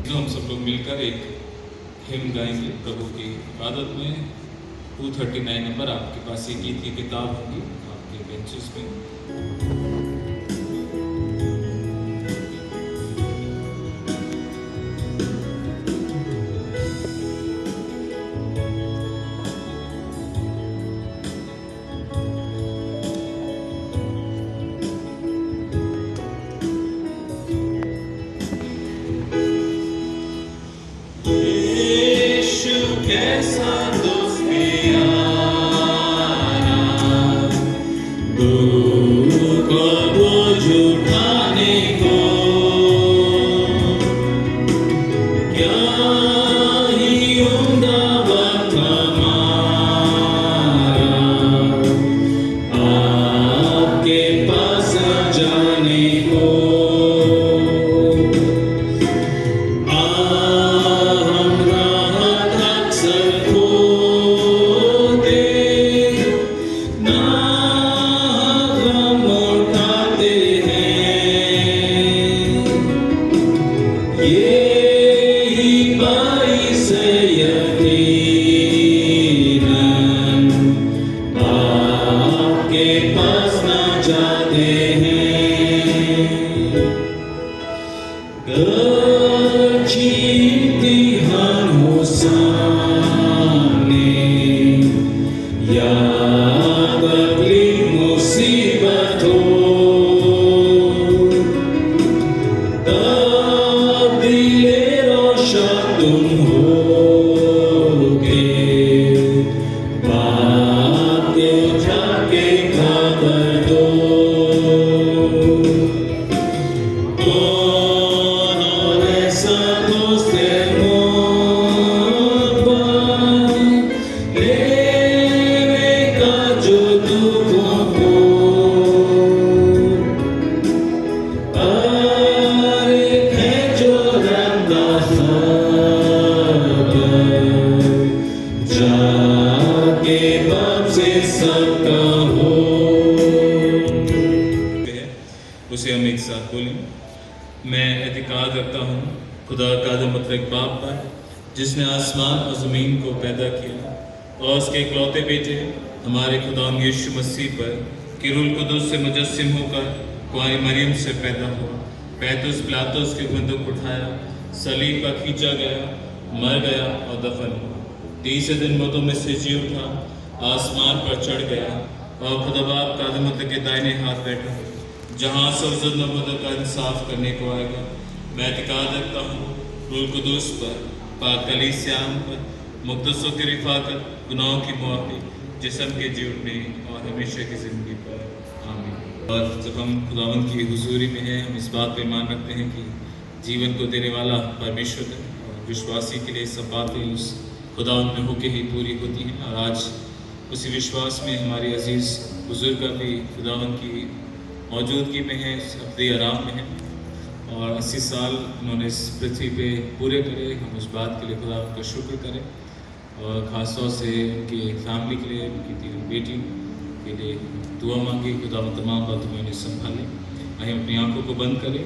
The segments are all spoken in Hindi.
हम सब लोग मिलकर एक हिम गाएंगे प्रभु की इबादत में। 239 नंबर आपके पास एक गीत की किताब होगी आपके बेंचेस में। उसे हम एक साथ बोलें। मैं एतिकाद रखता हूँ खुदा कादिर मुतलक बाप पर, जिसने आसमान और ज़मीन को पैदा किया, और उसके इकलौते बेटे हमारे खुदा यीशु मसीह पर, कि रूह कुदुस से मुजस्सिम होकर कुंवारी मरियम से पैदा हुआ, पैतुस पिलातुस के बंदूक उठाया, सलीब पर खींचा गया, मर गया और दफन हुआ। तीसरे दिन मुर्दों में से जी उठा, आसमान पर चढ़ गया और खुदा बाप कादिर मुतलक के दाहिने हाथ बैठा, जहाँ सब नबूवत का इंसाफ करने को आएगा। मैं एतिकाद रखता हूँ रूह कुदुस पर, पाक कलीसियाम पर, मुक़द्दसों की रिफ़ाक़त, गुनाहों की मुआफ़ी, जिस्म के जी उठने और हमेशा की ज़िंदगी पर। आमीन। और जब हम खुदावंद की हुज़ूरी में हैं, हम इस बात पर ईमान रखते हैं कि जीवन को देने वाला परमेश्वर है, और विश्वासी के लिए सब बातें उस खुदावंद में होके ही पूरी होती हैं। और आज उसी विश्वास में हमारे अजीज़ बुज़ुर्ग का भी खुदावंद की मौजूदगी में है, अपने आराम में है, और 80 साल उन्होंने इस पृथ्वी पे पूरे करे। हम उस बात के लिए खुदा का शुक्र करें, और ख़ास तौर से उनकी फैमिली के लिए, उनकी 3 बेटी के लिए दुआ मांगी। खुदा तमाम बातों में उन्हें संभालें। आइए अपनी आंखों को बंद करें,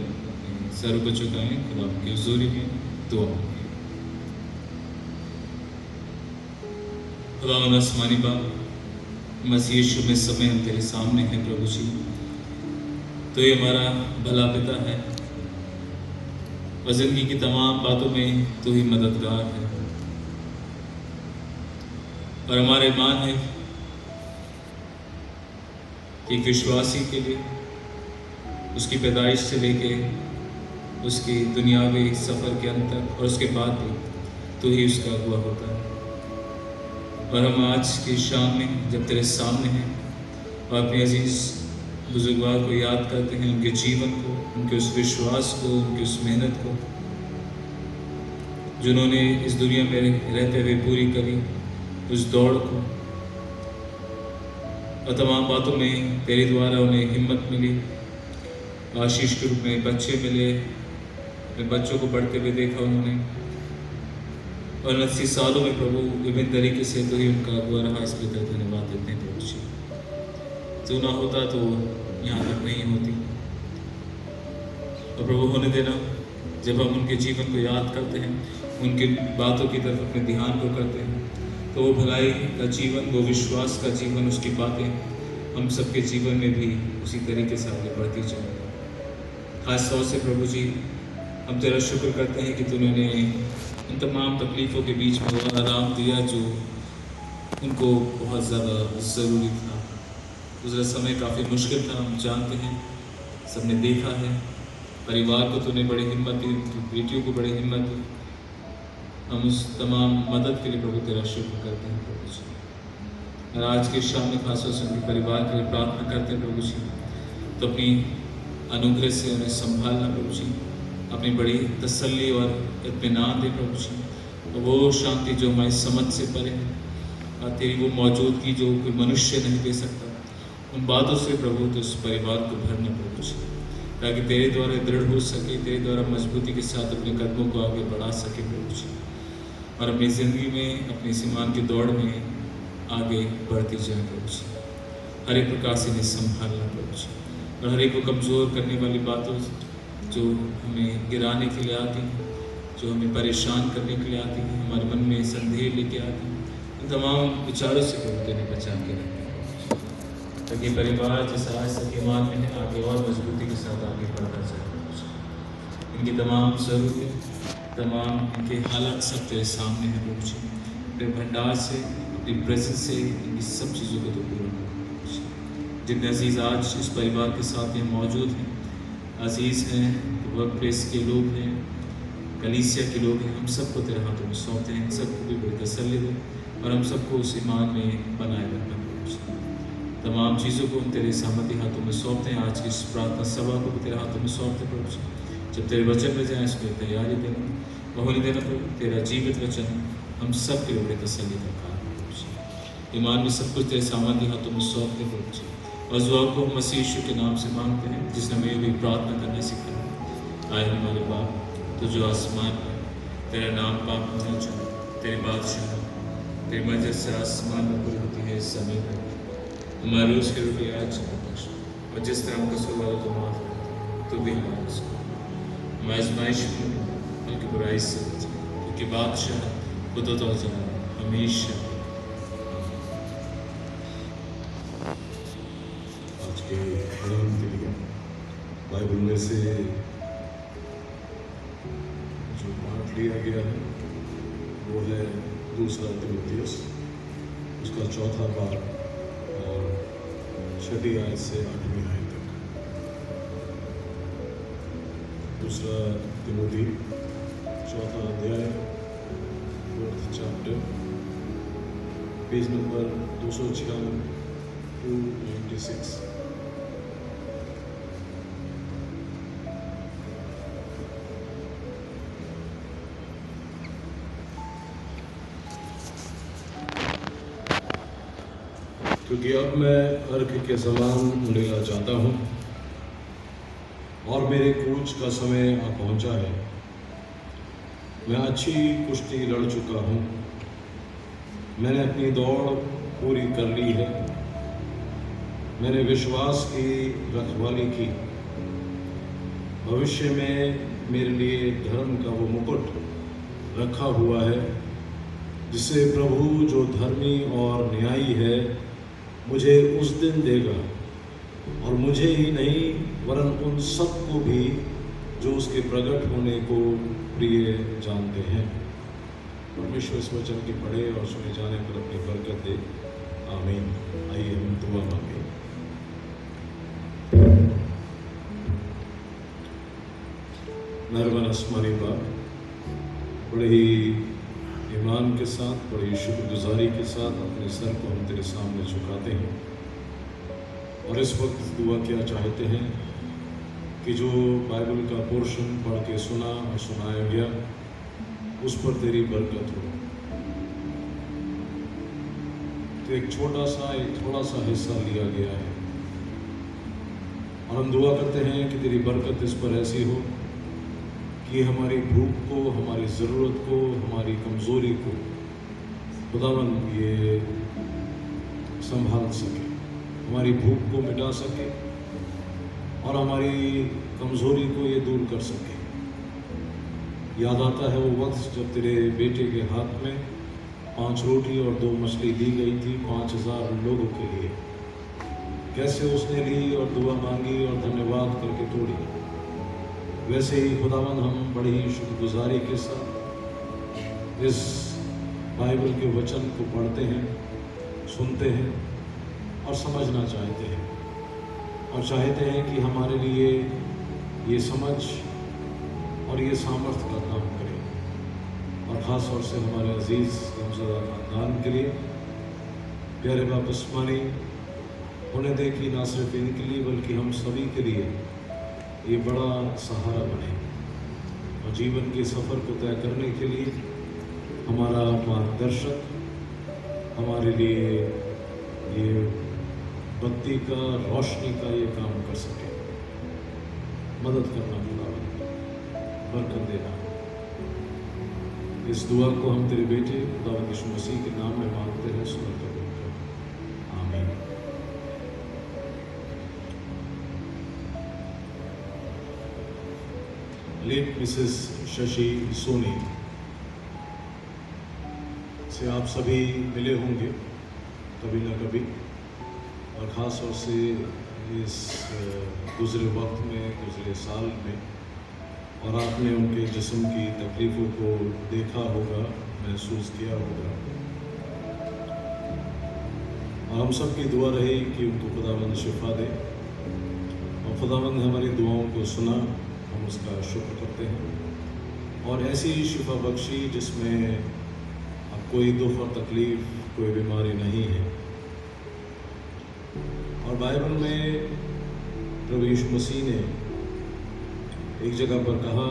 सर को झुकाएं, खुदा की हुज़ूरी में दुआ मांगें। खुदा आसमानी बाप, मसीह यीशु में समय हम तेरे सामने हैं प्रभु जी। तो ये हमारा भला पिता है, और ज़िंदगी की तमाम बातों में तो ही मददगार है, और हमारा ईमान है कि विश्वासी के लिए उसकी पैदाइश से लेके उसकी दुनियावी सफ़र के अंत तक और उसके बाद भी तो ही उसका अगुआ होता है। और हम आज की शाम में जब तेरे सामने हैं और अपने अजीज़ बुजुर्गवार को याद करते हैं, उनके जीवन को, उनके उस विश्वास को, उनकी उस मेहनत को जिन्होंने इस दुनिया में रहते हुए पूरी करी, उस दौड़ को, और तमाम बातों में तेरे द्वारा उन्हें हिम्मत मिली, आशीष के रूप में बच्चे मिले, अपने बच्चों को बढ़ते हुए देखा उन्होंने, और 80 सालों में प्रभु विभिन्न तरीके से तो ही उनका अगुआ रहा। इसलिए तो धन्यवाद देते हैं प्रभु जी। जो ना होता तो यहाँ तक नहीं होती, और प्रभु होने देना जब हम उनके जीवन को याद करते हैं, उनकी बातों की तरफ अपने ध्यान को करते हैं, तो वो भलाई का जीवन, वो विश्वास का जीवन, उसकी बातें हम सबके जीवन में भी उसी तरीके से आगे बढ़ती जाए। खास तौर से प्रभु जी, हम तेरा शुक्र करते हैं कि तूने उन तमाम तकलीफ़ों के बीच में वो आराम दिया जो उनको बहुत ज़्यादा ज़रूरी था। गुज़रा समय काफ़ी मुश्किल था, हम जानते हैं, सबने देखा है। परिवार को तूने बड़ी हिम्मत दी, बेटियों को बड़ी हिम्मत दी। हम उस तमाम मदद के लिए प्रभु तेरा शुक्र करते हैं प्रभु जी। और आज के शाम में खासतौर से उनके परिवार के लिए प्रार्थना करते हैं प्रभु जी, तो अपनी अनुग्रह से उन्हें संभालना प्रभु जी, अपनी बड़ी तसल्ली और इत्मीनान दे प्रभु जी, और वो शांति जो हमारी समझ से परे है, और तेरी वो मौजूदगी जो कोई मनुष्य नहीं दे सकता, उन बातों से प्रभु तो उस परिवार को भरना प्रभु जी, ताकि तेरे द्वारा दृढ़ हो सके, तेरे द्वारा मजबूती के साथ अपने कदमों को आगे बढ़ा सके प्रभु जी, और अपनी ज़िंदगी में, अपनी इस ईमान की दौड़ में आगे बढ़ती जाए प्रभु जी। हर एक प्रकार से इन्हें संभालना प्रभु जी, और हर एक को कमज़ोर करने वाली बातों जो हमें गिराने के लिए आती हैं, जो हमें परेशान करने के लिए आती हैं, हमारे मन में संदेह लेके आती हैं, उन तमाम विचारों से प्रभु तेने बचा के रखें ताकि परिवार जिस आज तक ईमान में है आगे और मजबूती के साथ आगे बढ़ता जाए। इनकी तमाम ज़रूरतें, तमाम इनके हालात सब तेरे सामने हैं प्रभु जी। तेरे भंडार से, अपनी प्रेजेंस से इनकी सब चीज़ों को तो पूरा करो। जितने अजीज़ आज इस परिवार के साथ यहाँ मौजूद हैं, अजीज़ हैं, वर्क प्लेस के लोग हैं, कलीसिया के लोग हैं, हम सबको तेरे हाथों में सौंपते हैं। सबको भी बड़ी तसल्ली दे और हम सबको उस ईमान में बनाए रखना प्रभु जी। तमाम चीज़ों को हम तेरे सामर्थ्य हाथों में सौंपते हैं। आज की इस प्रार्थना सभा को भी तेरे हाथों में सौंपते हैं प्रभु जी। जब तेरे वचन में जाए उसको तैयारी देना, होने देना प्रभु। तेरा जीवित वचन हम सब के लिए बड़ी तसल्ली का कारण प्रभु जी। ईमान में सब कुछ तेरे सामर्थ्य हाथों में सौंपते हैं प्रभु जी, और दुआ को मसीह यीशु के नाम से मांगते हैं जिसने हमें भी प्रार्थना करने सिखाया। आए हमारे बाप तो जो आसमान है, तेरा नाम पाप होना चाहिए, तेरी बादशाह, तेरी मर्जी से आसमान में पूरी होती है इस समय पर। हमारे रोज़ की रोटी आज बख्श, और जिस तरह हम कसूर वालों को माफ़ करते तो भी हमारे उसको हम आजमाइश में बल्कि बुराई से बचें, क्योंकि बादशाह खुद तो हमेशा। आज के ध्यान के लिए बाइबल में से जो पाठ लिया गया है वो है 2 तीमुथियुस, उसका 4था पाठ और 6वीं आयत से 8वीं आयत तक। 2 तीमुथी 4था अध्याय, 4th चैप्टर, पेज नंबर 296 296। क्योंकि अब मैं अर्घ के समान उंडेला जाता हूँ और मेरे कूच का समय आ पहुँचा है। मैं अच्छी कुश्ती लड़ चुका हूँ, मैंने अपनी दौड़ पूरी कर ली है, मैंने विश्वास की रखवाली की। भविष्य में मेरे लिए धर्म का वो मुकुट रखा हुआ है जिसे प्रभु जो धर्मी और न्यायी है मुझे उस दिन देगा, और मुझे ही नहीं वरन उन सबको भी जो उसके प्रकट होने को प्रिय जानते हैं। परमेश्वर इस वचन के पढ़े और सुने जाने पर अपनी बरकत दे। आमीन। आइए हम दुआ मांगे। मेहरबान आसमानी बाप, बड़े ही ईमान के साथ, बड़ी शुक्रगुजारी के साथ अपने सर को हम तेरे सामने झुकाते हैं और इस वक्त दुआ क्या चाहते हैं कि जो बाइबल का पोर्शन पढ़ के सुना और सुनाया गया उस पर तेरी बरकत हो। तो एक थोड़ा सा हिस्सा लिया गया है और हम दुआ करते हैं कि तेरी बरकत इस पर ऐसी हो कि हमारी भूख को, हमारी ज़रूरत को, हमारी कमज़ोरी को खुदावंद ये संभाल सके, हमारी भूख को मिटा सके और हमारी कमज़ोरी को ये दूर कर सके। याद आता है वो वक्त जब तेरे बेटे के हाथ में 5 रोटी और 2 मछली दी गई थी 5000 लोगों के लिए। कैसे उसने ली और दुआ मांगी और धन्यवाद करके तोड़ी। वैसे ही खुदावंद हम बड़ी ही शुक्रगुजारी के साथ इस बाइबल के वचन को पढ़ते हैं, सुनते हैं और समझना चाहते हैं, और चाहते हैं कि हमारे लिए ये समझ और ये सामर्थ्य का काम करे, और ख़ास तौर से हमारे अजीज़ गमज़दा ख़ानदान के लिए प्यारे बापस्मानी होने दे कि ना सिर्फ इनके लिए बल्कि हम सभी के लिए ये बड़ा सहारा बने, और जीवन के सफ़र को तय करने के लिए हमारा मार्गदर्शक, हमारे लिए ये बत्ती का, रोशनी का ये काम कर सके। मदद करना खुदावंद, बरकत देना। इस दुआ को हम तेरे बेटे खुदावंद यीशु मसीह के नाम में मांगते हैं, सुन कबूल कर। आमीन। लेट मिसेस शशि सोनी से आप सभी मिले होंगे कभी ना कभी, और ख़ास तौर से इस गुज़रे वक्त में, गुज़रे साल में, और आपने उनके जिस्म की तकलीफ़ों को देखा होगा, महसूस किया होगा, और हम सब की दुआ रही कि उनको खुदावंद शिफा दे, और खुदावंद हमारी दुआओं को सुना, हम उसका शुक्र करते हैं। और ऐसी शिफा बख्शी जिसमें अब कोई दुख और तकलीफ़, कोई बीमारी नहीं है। और बाइबल में प्रभु यीशु मसीह ने एक जगह पर कहा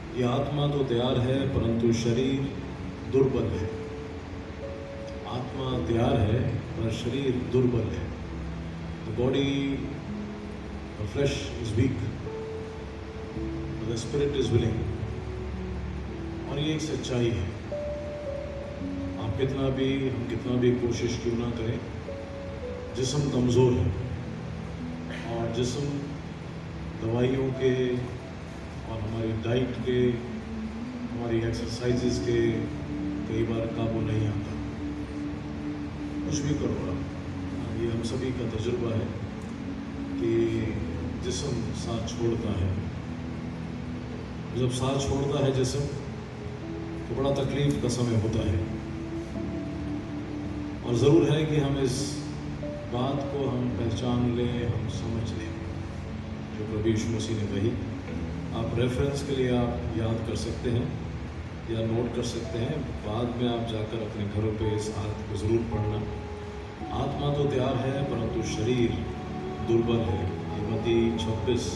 कि आत्मा तो तैयार है परंतु शरीर दुर्बल है। आत्मा तैयार है पर शरीर दुर्बल है। The body, the flesh is weak, the spirit is willing. और ये एक सच्चाई है। हम कितना भी कोशिश क्यों ना करें, जिस्म कमज़ोर है, और जिस्म दवाइयों के और हमारी डाइट के, हमारी एक्सरसाइजेस के कई बार काबू नहीं आता। कुछ भी करो आप, ये हम सभी का तजुर्बा है कि जिस्म साथ छोड़ता है। जब साथ छोड़ता है जिस्म तो बड़ा तकलीफ़ का समय होता है। और ज़रूर है कि हम इस बात को हम पहचान लें, हम समझ लें जो प्रभु यीशु मसीह ने कही। आप रेफरेंस के लिए आप याद कर सकते हैं या नोट कर सकते हैं, बाद में आप जाकर अपने घरों पे इस आयत को ज़रूर पढ़ना। आत्मा तो तैयार है परंतु शरीर दुर्बल है। ये मत्ती 26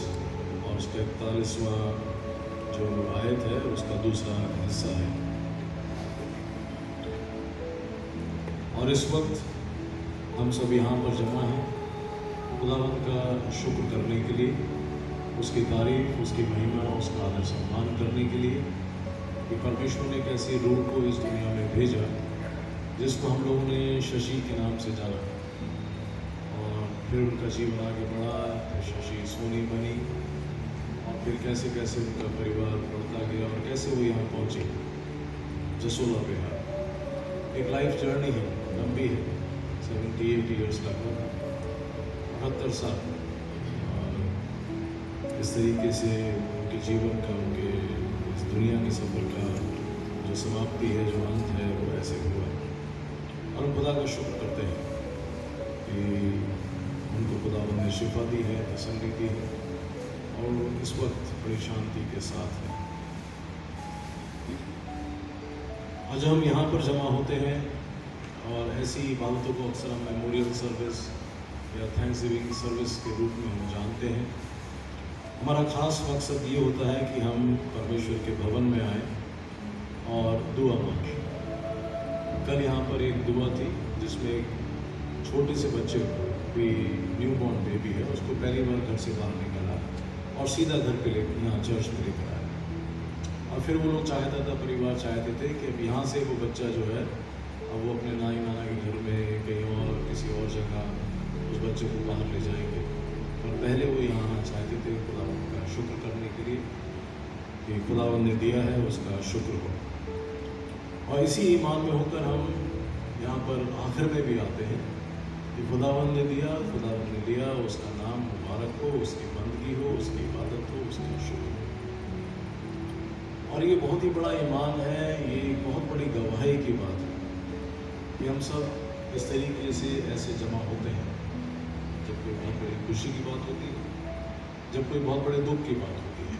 और उसका 41वां जो आयत है उसका दूसरा हिस्सा है। और इस वक्त हम सब यहाँ पर जमा हैं खुदावंद का शुक्र करने के लिए, उसकी तारीफ, उसकी महिमा, उसका आदर सम्मान करने के लिए कि परमेश्वर ने एक ऐसी रूह को इस दुनिया में भेजा जिसको हम लोगों ने शशि के नाम से जाना, और फिर उनका जीवन आगे बढ़ा, फिर शशि सोनी बनी, और फिर कैसे कैसे उनका परिवार बढ़ता गया और कैसे वो यहाँ पहुँचे जसोला बिहार। एक लाइफ जर्नी है, लंबी है, 78 ईयर्स लगभग 78 साल। और इस तरीके से उनके जीवन का, उनके इस दुनिया के सफ़र का जो समाप्ति है, जो अंत है, वो ऐसे हुआ। और हम खुदा का शुक्र करते हैं कि उनको खुदावंद ने शिफा दी है, तसल्ली दी है, और इस वक्त बड़ी शांति के साथ है। आज हम यहाँ पर जमा होते हैं और ऐसी इबादतों को अक्सर हम मेमोरियल सर्विस या थैंक्सगिविंग सर्विस के रूप में हम जानते हैं। हमारा ख़ास मकसद ये होता है कि हम परमेश्वर के भवन में आए और दुआ मांगें। कल यहाँ पर एक दुआ थी जिसमें एक छोटे से बच्चे को, कोई न्यू बॉर्न बेबी है, उसको पहली बार घर से बाहर निकाला और सीधा घर पे लेकर यहाँ चर्च में लेकर आया। और फिर वो लोग चाहता था, परिवार चाहते थे कि अब यहाँ से वो बच्चा जो है अब वो अपने नानी नाना के घर में, कहीं और किसी और जगह उस बच्चे को बाहर ले जाएंगे, पर पहले वो यहाँ आना चाहते थे खुदा का शुक्र करने के लिए कि खुदावंद ने दिया है उसका शुक्र हो। और इसी ईमान में होकर हम यहाँ पर आखिर में भी आते हैं कि खुदावंद ने दिया, खुदावंद ने लिया, उसका नाम मुबारक हो, उसकी बंदगी हो, उसकी इबादत हो, उसका शुक्र हो। और ये बहुत ही बड़ा ईमान है, ये बहुत बड़ी गवाही की बात है कि हम सब इस तरीके से ऐसे जमा होते हैं जब कोई बहुत बड़ी खुशी की बात होती है, जब कोई बहुत बड़े दुख की बात होती है।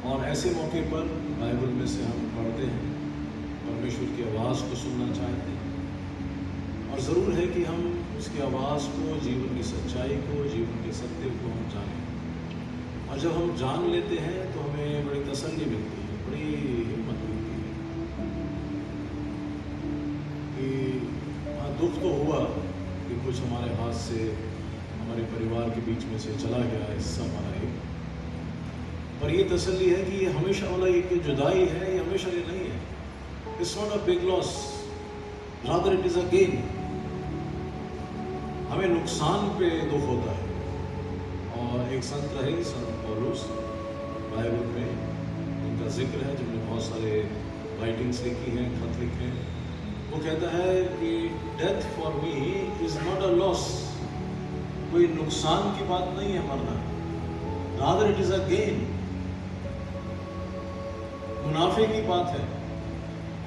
और ऐसे मौके पर बाइबल में से हम पढ़ते हैं, परमेश्वर की आवाज़ को सुनना चाहते हैं, और ज़रूर है कि हम उसकी आवाज़ को, जीवन की सच्चाई को, जीवन के सत्य को हम जानें। और जब हम जान लेते हैं तो हमें बड़ी तसल्ली मिलती है, बड़ी हिम्मत मिलती है कि हाँ, दुख तो हुआ कि कुछ हमारे हाथ से, हमारे परिवार के बीच में से चला गया हिस्सा हमारा एक, पर ये तसल्ली है कि ये हमेशा वाला एक जुदाई है, ये हमेशा ये नहीं है। It's not a big loss, rather it is a gain. हमें नुकसान पे दुख होता है। और एक संत रहे, संत पौलुस, बाइबल में उनका जिक्र है, जिन्होंने बहुत सारे राइटिंग्स लिखी हैं, खत लिखे हैं। वो कहता है कि death for me is not a loss, कोई नुकसान की बात नहीं है मरना, rather it is a gain, मुनाफे की बात है।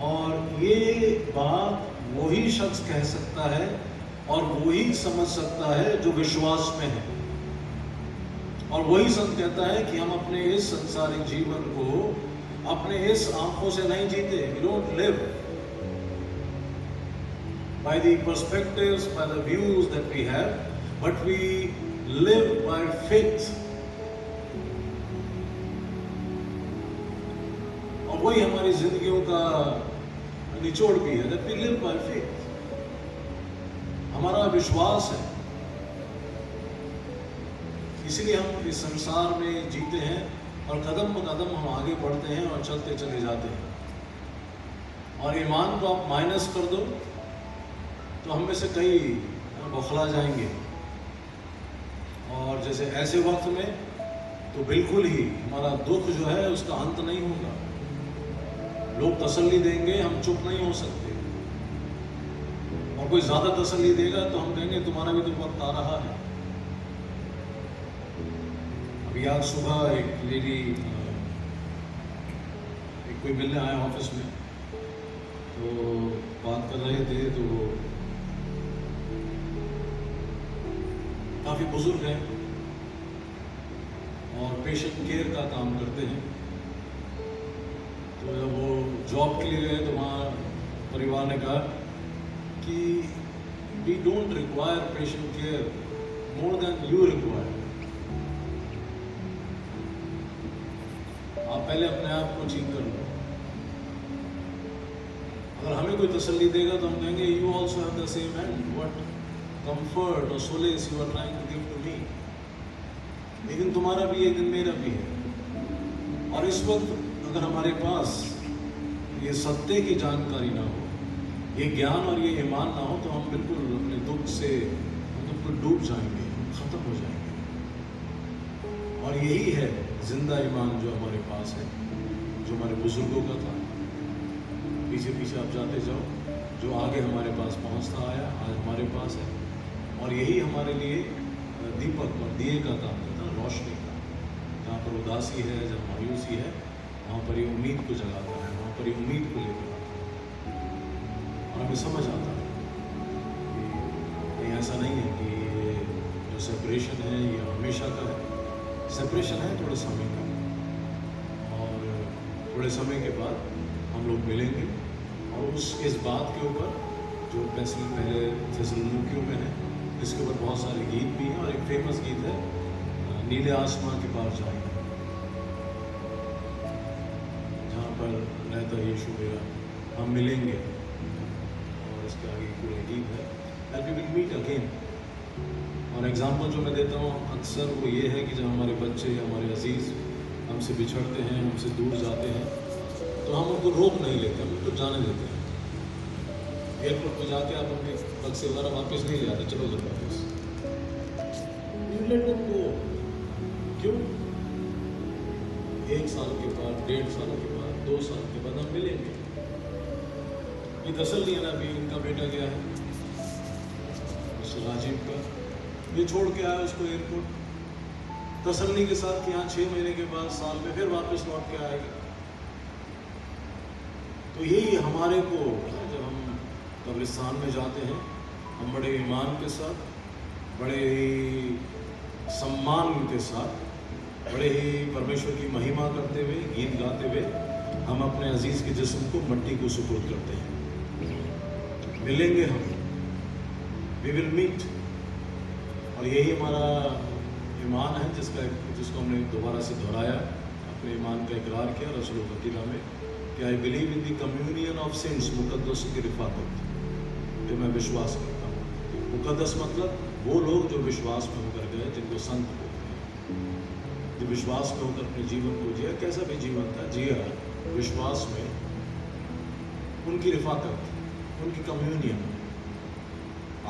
और ये बात वही शख्स कह सकता है और वही समझ सकता है जो विश्वास में है। और वही संत कहता है कि हम अपने इस संसारिक जीवन को अपने इस आंखों से नहीं जीते। We don't live by the perspectives, by the views that we have, but we live by faith. और वही हमारी जिंदगियों का निचोड़ भी है, that we live by faith. हमारा विश्वास है, इसलिए हम इस संसार में जीते हैं और कदम ब कदम हम आगे बढ़ते हैं और चलते चले जाते हैं। और ईमान को आप माइनस कर दो तो हम में से कई बौखला जाएंगे। और जैसे ऐसे वक्त में तो बिल्कुल ही हमारा दुख जो है उसका अंत नहीं होगा। लोग तसल्ली देंगे, हम चुप नहीं हो सकते। और कोई ज़्यादा तसल्ली देगा तो हम कहेंगे तुम्हारा भी तो वक्त आ रहा है। अभी आज सुबह एक लेडी, एक कोई मिलने आया ऑफिस में, तो बात कर रहे थे, तो वो काफ़ी बुजुर्ग हैं और पेशेंट केयर का काम करते हैं। तो जब वो जॉब के लिए गए तो वहाँ परिवार ने कहा कि we don't require patient care more than you require. आप पहले अपने आप को ठीक कर लो। अगर हमें कोई तसल्ली देगा तो हम कहेंगे you also have the same end, what comfort और solace you are trying to give to me. लेकिन तुम्हारा भी एक दिन मेरा भी है। और इस वक्त अगर हमारे पास ये सत्य की जानकारी ना हो, ये ज्ञान और ये ईमान ना हो, तो हम बिल्कुल अपने दुख से बिल्कुल डूब जाएंगे, खत्म हो जाएंगे। और यही है जिंदा ईमान जो हमारे पास है, जो हमारे बुजुर्गों का था। पीछे पीछे आप जाते जाओ, जो आगे हमारे पास पहुंचता आया, आज हमारे पास है। और यही हमारे लिए दीपक और दिए का काम करता है, रोशनी का। जहाँ पर उदासी है, जहाँ मायूसी है, वहाँ पर ये उम्मीद को जगाता है, वहाँ पर ये उम्मीद को लेकर आता है। और हमें समझ आता है कि ऐसा नहीं है कि ये जो सेपरेशन है ये हमेशा का है। सेपरेशन है थोड़े समय का, और थोड़े समय के बाद हम लोग मिलेंगे। और इस बात के ऊपर जो पहले थेसलुनीकियों में है, इसके ऊपर बहुत सारे गीत भी हैं। और एक फेमस गीत है, नीले आसमां के पार जाएंगे, जहाँ पर रहता यीशु मेरा, हम मिलेंगे। और इसके आगे पूरे गीत है, that we will meet again. और एग्जाम्पल जो मैं देता हूँ अक्सर वो ये है कि जब हमारे बच्चे, हमारे अजीज़ हमसे बिछड़ते हैं, हमसे दूर जाते हैं, तो हम उनको रोक नहीं लेते, हम उनको जाने देते हैं। एयरपोर्ट पर जाके आप अपने पग से उतारा वापस नहीं ले आते, चलो घर वापस, यू लेट देम गो। क्यों? 1 साल के बाद, 1.5 साल के बाद, 2 साल के बाद हम मिलेंगे। ये तसल्ली है ना, अभी इनका बेटा गया है मिस्टर राजीव का, ये छोड़ के आया उसको एयरपोर्ट, तसल्ली के साथ कि यहाँ 6 महीने के बाद, साल में फिर वापस लौट के आएगा। तो यही हमारे को, जब हम कब्रिस्तान में जाते हैं, हम बड़े ईमान के साथ, बड़े ही सम्मान के साथ, बड़े ही परमेश्वर की महिमा करते हुए, गीत गाते हुए हम अपने अजीज़ के जिस्म को मट्टी को सुपुर्द करते हैं। मिलेंगे हम, वी विल मीट। और यही हमारा ईमान है जिसको हमने दोबारा से दोहराया, अपने ईमान का इकरार किया रसूल वकीला में कि I believe in the communion of saints, मुकद्दसों की रिफाकत, जो मैं विश्वास करता हूँ। मुकद्दस मतलब वो लोग जो विश्वास में होकर गए, जिनको संत बोलते हैं, जो विश्वास में होकर अपने जीवन को जिया, कैसा भी जीवन था जिया विश्वास में, उनकी रिफाकत, उनकी कम्युनियन।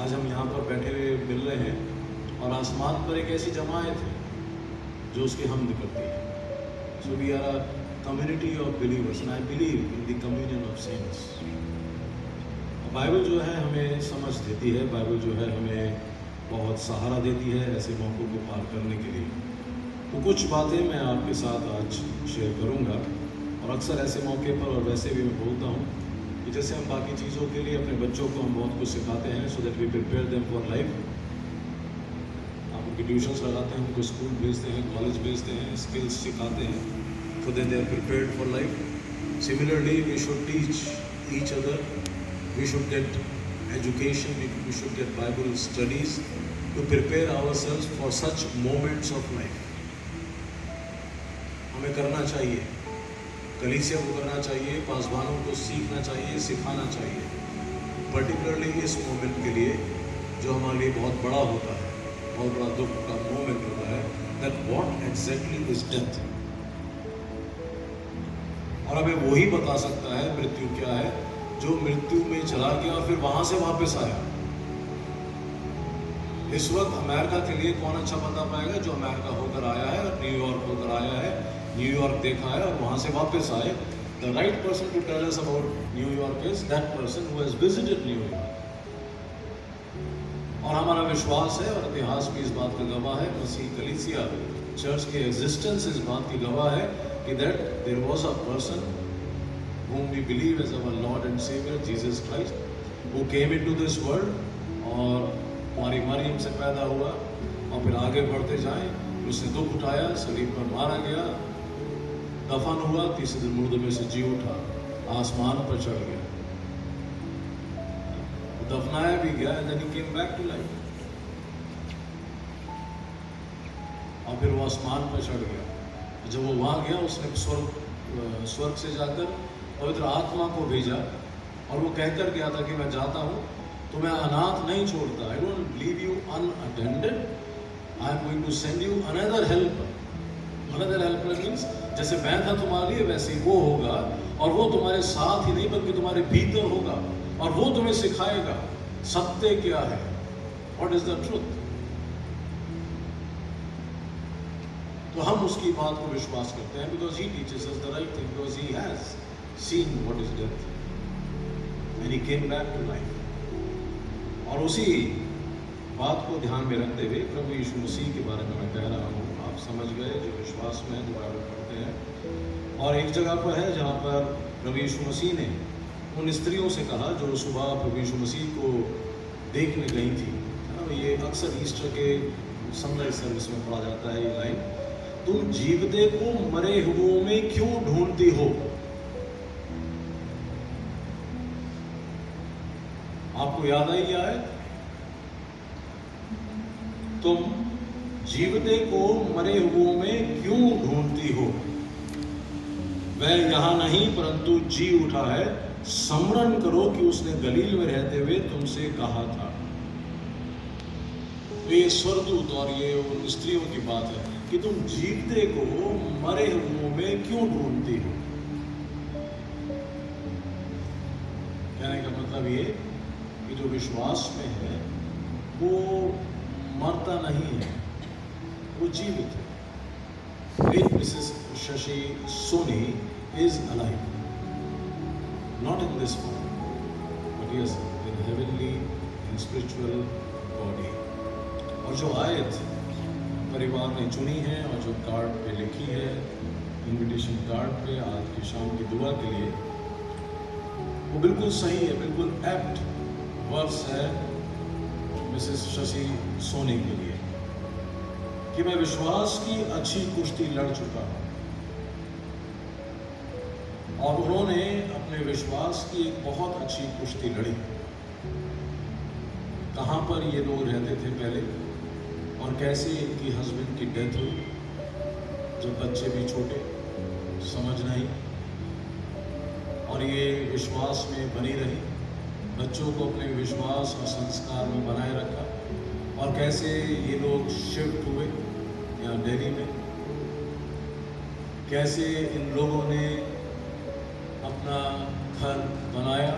आज हम यहाँ पर बैठे हुए मिल रहे हैं और आसमान पर एक ऐसी जमायत है जो उसकी हमद करती है। So we are a community of believers and I believe in the communion of saints. Bible जो है हमें समझ देती है, बाइबल जो है हमें बहुत सहारा देती है ऐसे मौक़ों को पार करने के लिए। तो कुछ बातें मैं आपके साथ आज शेयर करूँगा, और अक्सर ऐसे मौके पर और वैसे भी मैं बोलता हूँ कि जैसे हम बाकी चीज़ों के लिए अपने बच्चों को हम बहुत कुछ सिखाते हैं, so that we prepare them for life. आप उनकी ट्यूशन्स लगाते हैं, उनको स्कूल भेजते हैं, कॉलेज भेजते हैं, स्किल्स सिखाते हैं, so that they are prepared for life. Similarly, we should teach each other, we should get education, we should get Bible studies to prepare ourselves for such moments of life. हमें करना चाहिए, कलीसिया को करना चाहिए, पासवानों को सीखना चाहिए, सिखाना चाहिए, पर्टिकुलरली इस मोमेंट के लिए जो हमारे लिए बहुत बड़ा होता है, बहुत बड़ा दुख का मोमेंट होता है, that what exactly is death। और हमें वही बता सकता है मृत्यु क्या है, जो मृत्यु में चला गया और फिर वहां से वापस आया। इस वक्त अमेरिका के लिए कौन अच्छा बता पाएगा, जो अमेरिका होकर आया है और न्यूयॉर्क होकर आया है, न्यूयॉर्क देखा है और वहाँ से वापस आए। The right person to tell us about New York is that person who has visited New York. और हमारा विश्वास है और इतिहास भी इस बात का गवाह है, मसीह कलीसिया चर्च के एग्जिस्टेंस इस बात की गवाह है कि that there was a person whom we believe as our Lord and Savior Jesus Christ, who came into this world और हमारी मरियम से पैदा हुआ और फिर आगे बढ़ते जाएं, उसने दुख उठाया, सलीब पर मारा गया, दफन हुआ, तीसरे दिन मुर्दों में से जी उठा, आसमान पर चढ़ गया, दफनाया भी गया, and then he came back to life। और फिर वो आसमान पर चढ़ गया। जब वो वहाँ गया, उसने स्वर्ग से जाकर पवित्र आत्मा को भेजा और वो कहकर गया था कि मैं जाता हूँ तो मैं अनाथ नहीं छोड़ता, I don't leave you unattended, I am going to send you another helper. Another helper means जैसे मैं था तुम्हारे लिए वैसे ही वो होगा, और वो तुम्हारे साथ ही नहीं बल्कि तुम्हारे भीतर होगा, और वो तुम्हें सिखाएगा सत्य क्या है, व्हाट इज द ट्रुथ। तो हम उसकी बात को विश्वास करते हैं, because he teaches us the right thing, because he has seen what is death and he came back to life। और उसी बात को ध्यान में रखते हुए प्रभु यीशु मसीह के बारे में मैं कह रहा हूँ, आप समझ गए जो विश्वास में जो बाइबल पढ़ते हैं। और एक जगह पर है जहाँ पर प्रभु यीशु मसीह ने उन स्त्रियों से कहा जो सुबह प्रभु यीशु मसीह को देखने गई थी। ये अक्सर ईस्टर के संडे सर्विस में पढ़ा जाता है ये लाइन, तुम जीवते को मरे हुओं में क्यों ढूंढती हो। आपको याद आई क्या है, तुम जीवते को मरे हुओं में क्यों ढूंढती हो, वह यहां नहीं परंतु जी उठा है, स्मरण करो कि उसने गलील में रहते हुए तुमसे कहा था। तो ये स्वर्गदूत और ये उन स्त्रियों की बात है कि तुम जीवते को मरे हुओं में क्यों ढूंढती हो। कहने का मतलब ये कि जो विश्वास में है वो मरता नहीं है, वो जीवित है। Great Mrs. Shashi Soni is alive. Not in this form, but yes, in heavenly and spiritual body. और जो आयत परिवार ने चुनी है और जो कार्ड पे लिखी है, इनविटेशन कार्ड पे आज की शाम की दुआ के लिए, वो बिल्कुल सही है, बिल्कुल एप्ट वर्स है मिसेस शशि सोनी के लिए कि मैं विश्वास की अच्छी कुश्ती लड़ चुका हूं। और उन्होंने अपने विश्वास की एक बहुत अच्छी कुश्ती लड़ी। कहाँ पर ये लोग रहते थे पहले और कैसे इनकी हस्बैंड की डेथ हुई, जब बच्चे भी छोटे, समझ नहीं, और ये विश्वास में बनी रही, बच्चों को अपने विश्वास और संस्कार में बनाए रखा, और कैसे ये लोग शिफ्ट हुए यहाँ दिल्ली में, कैसे इन लोगों ने अपना घर बनाया।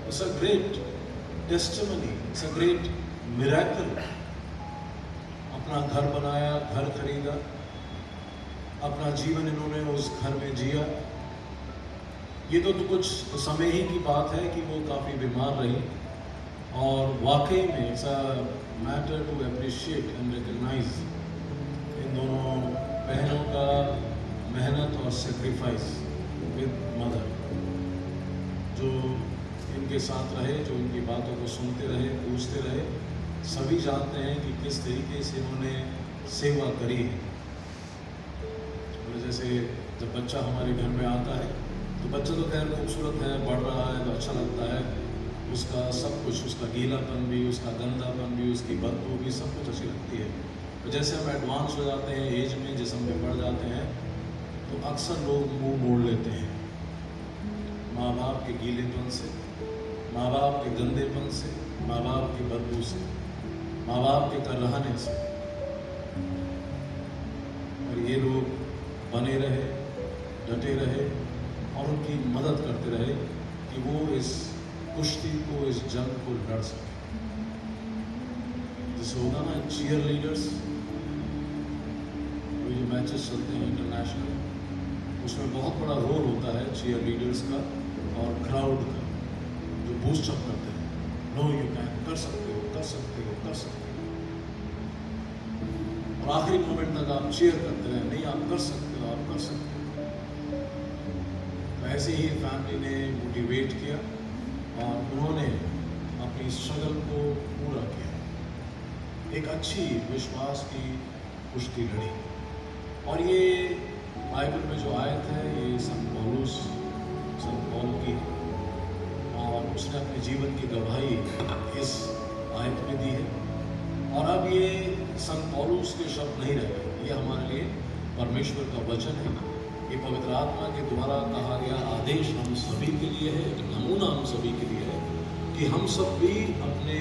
It's a great testimony, it's a great miracle. अपना घर बनाया, घर खरीदा, अपना जीवन इन्होंने उस घर में जिया। ये तो कुछ समय ही की बात है कि वो काफ़ी बीमार रही, और वाकई में it's a matter to appreciate and recognise इन दोनों बहनों का मेहनत और सेक्रीफाइस विद मदर, जो इनके साथ रहे, जो इनकी बातों को सुनते रहे, पूछते रहे। सभी जानते हैं कि किस तरीके से इन्होंने सेवा करी है। और जैसे जब बच्चा हमारे घर में आता है तो बच्चा तो खैर खूबसूरत है, बढ़ रहा है तो अच्छा लगता है, उसका सब कुछ, उसका गीलापन भी, उसका गंदापन भी, उसकी बदबू भी, सब कुछ अच्छी लगती है। तो जैसे हम एडवांस हो जाते हैं एज में, जिस्म में बढ़ जाते हैं, तो अक्सर लोग मुंह मोड़ लेते हैं माँ बाप के गीलेपन से, माँ बाप के गंदेपन से, माँ बाप की बदबू से, माँ बाप के करहाने से। और ये लोग बने रहे, डटे रहे और उनकी मदद करते रहे कि वो इस कुश्ती को, इस जंग को लड़ सके। जैसे होता ना चीयर लीडर्स, वो जो मैचेस चलते हैं इंटरनेशनल, उसमें बहुत बड़ा रोल होता है चीयर लीडर्स का और क्राउड का, जो बूस्ट अप करते हैं, नो यू कैन, कर सकते हो, कर सकते हो, कर सकते हो। और आखिरी मोमेंट तक आप चीयर करते रहे, नहीं आप कर सकते हो, आप कर सकते हो। ऐसे ही फैमिली ने मोटिवेट किया और उन्होंने अपनी स्ट्रगल को पूरा किया, एक अच्छी विश्वास की कुश्ती लड़ी। और ये बाइबल में जो आयत है, ये संत पौलुस की, और उसने अपने जीवन की गवाही इस आयत में दी है। और अब ये संत पौलुस के शब्द नहीं रह गए, ये हमारे लिए परमेश्वर का वचन है। ये पवित्र आत्मा के द्वारा कहा गया आदेश हम सभी के लिए है, एक नमूना हम सभी के लिए है कि हम सब भी अपने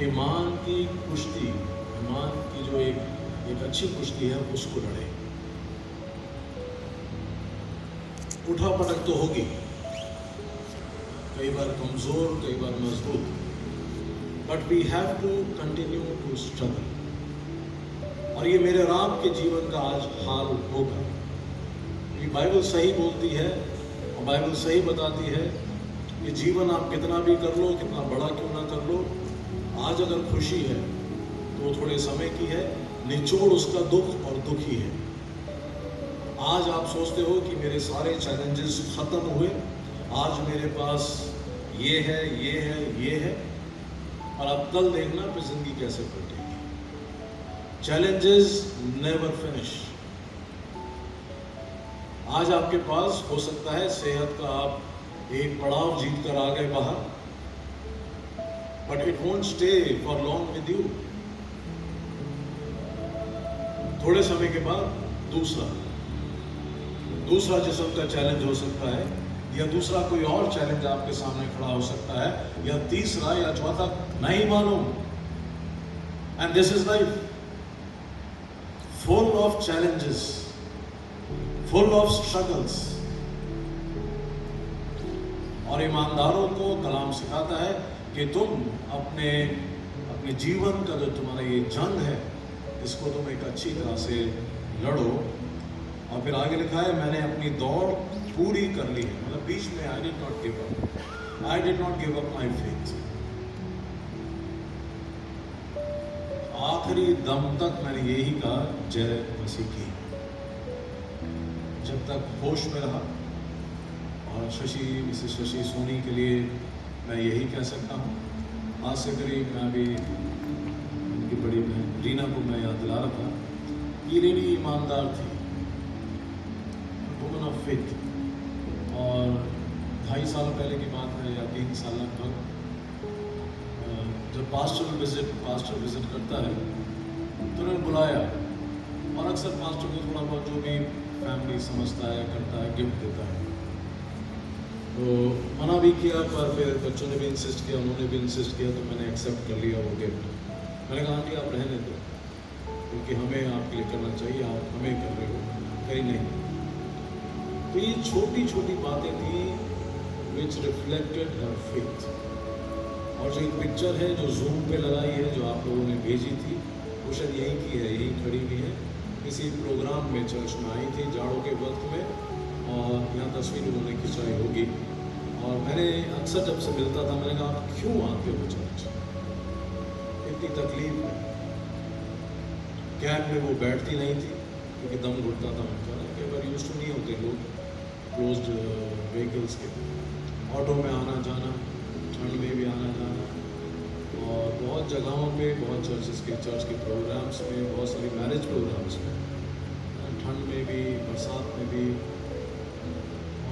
ईमान की कुश्ती, ईमान की जो एक अच्छी कुश्ती है, उसको लड़े। उठा पटक तो होगी, कई बार कमजोर, कई बार मजबूत, but we have to continue to struggle. और ये मेरे और आपके जीवन का आज हाल होगा। ये बाइबल सही बोलती है और बाइबल सही बताती है कि जीवन आप कितना भी कर लो, कितना बड़ा क्यों ना कर लो, आज अगर खुशी है तो वो थोड़े समय की है, निचोड़ उसका दुख और दुख ही है। आज आप सोचते हो कि मेरे सारे चैलेंजेस खत्म हुए, आज मेरे पास ये है, ये है, ये है, और अब कल देखना फिर जिंदगी कैसे कटेगी। Challenges never finish. आज आपके पास हो सकता है सेहत का आप एक पड़ाव जीत कर आ गए बाहर, but it won't stay for long with you. थोड़े समय के बाद दूसरा जिस्म का चैलेंज हो सकता है, या दूसरा कोई और चैलेंज आपके सामने खड़ा हो सकता है, या तीसरा या चौथा, नहीं मालूम। And this is life, full of challenges, full of struggles. और ईमानदारों को कलाम सिखाता है कि तुम अपने जीवन का जो तुम्हारा ये जंग है, इसको तुम एक अच्छी तरह से लड़ो और फिर आगे लिखा है मैंने अपनी दौड़ पूरी कर ली है, मतलब बीच में I did not give up, I did not give up my faith. आखिरी दम तक मैंने यही कहा जय मसीह की, जब तक होश में रहा। और मिसेस शशि सोनी के लिए मैं यही कह सकता हूँ, आज से करीब मैं अभी उनकी बड़ी बहन रीना को मैं याद दिला रहा था, ये रेडी ईमानदार थी, वुमन ऑफ फेथ। और 2.5 साल पहले की बात है या 3 साल लगभग, जब पास्टर विजिट करता है तो उन्होंने बुलाया, और अक्सर पास्टर को थोड़ा बहुत जो भी फैमिली समझता है करता है गिफ्ट देता है, तो मना भी किया, पर फिर बच्चों ने भी इंसिस्ट किया, उन्होंने भी इंसिस्ट किया, तो मैंने एक्सेप्ट कर लिया वो गिफ्ट। मैंने कहा आंटी आप रहने दो, क्योंकि हमें आपके लिए करना चाहिए, आप हमें कर रहे हो, कहीं नहीं। तो ये छोटी छोटी बातें थी विच रिफ्लेक्टेड हर फेथ। और जो एक पिक्चर है जो जूम पे लगाई है, जो आप लोगों ने भेजी थी, वो शायद यहीं की है, यहीं खड़ी हुई है, किसी प्रोग्राम में चर्च में आई थी जाड़ों के वक्त में, और यहाँ तस्वीर उन्होंने खिंचाई होगी। और मैंने अक्सर जब से मिलता था मैंने कहा आप क्यों आते हो चर्च, इतनी तकलीफ है। कैब में वो बैठती नहीं थी क्योंकि दम घुटता था उनका, कई बार यूज तो नहीं होते लोग क्लोज्ड व्हीकल्स के, ऑटो में आना जाना, ठंड में भी आना जाना, और बहुत जगहों पे, बहुत चर्च के प्रोग्राम्स में, बहुत सारी मैरिज प्रोग्राम्स में, ठंड में भी बरसात में भी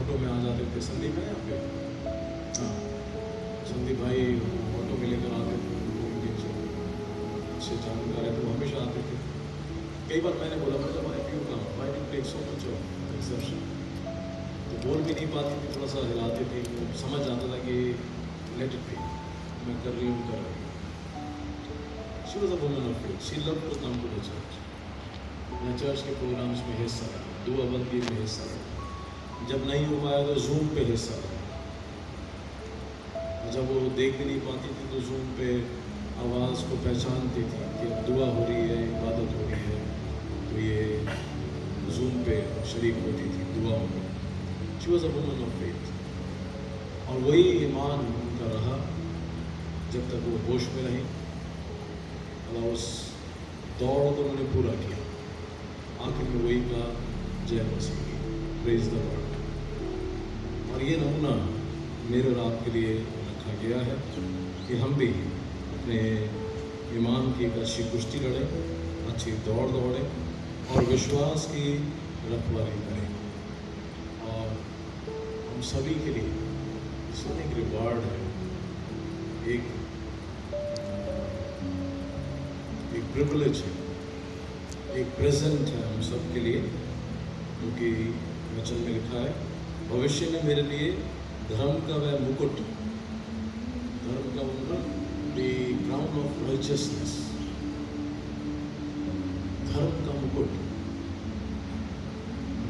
ऑटो में आ जाते थे। संदीप है यहाँ पे, हाँ संदीप भाई ऑटो में लेकर आते थे, अच्छे जानकार है, तो हमेशा आते थे। कई बार मैंने बोला मतलब भाई क्यों काम, भाई did take so much of exertion, तो बोल भी नहीं पाती थी, थोड़ा सा हिलाती थी, तो समझ आता था कि लेट इट बी, मैं कर रही हूँ, कर रही हूँ। She was a woman of faith, she loved to come to the church. मैं चर्च के प्रोग्राम्स में हिस्सा लिया, दुआ बंदी में हिस्सा लिया, जब नहीं हो पाया तो जूम पे हिस्सा लिया, जब वो देख भी नहीं पाती थी तो जूम पे आवाज़ को पहचानती थी कि दुआ हो रही है, इबादत हो रही है, तो ये जूम पे शरीक होती थी दुआओं में। She was a woman of faith. और वही ईमान उनका रहा जब तक वो होश में रही। अल्लाह उस दौड़ को उन्होंने पूरा किया, आखिर में वही कहा जय मसीह की, प्रेज द लॉर्ड। और ये नमूना मेरे और आपके लिए रखा गया है कि हम भी अपने ईमान की एक अच्छी कुश्ती लड़ें, अच्छी दौड़ दौड़ें और विश्वास की रखवाली करें। और हम सभी के लिए इसमें एक रिवार्ड है, एक प्रिविलेज है, एक प्रेजेंट है हम सब के लिए, क्योंकि वचन में लिखा है भविष्य में मेरे लिए धर्म का वह मुकुट, धर्म का मुकुट, द क्राउन ऑफ राइचियसनेस, धर्म का मुकुट,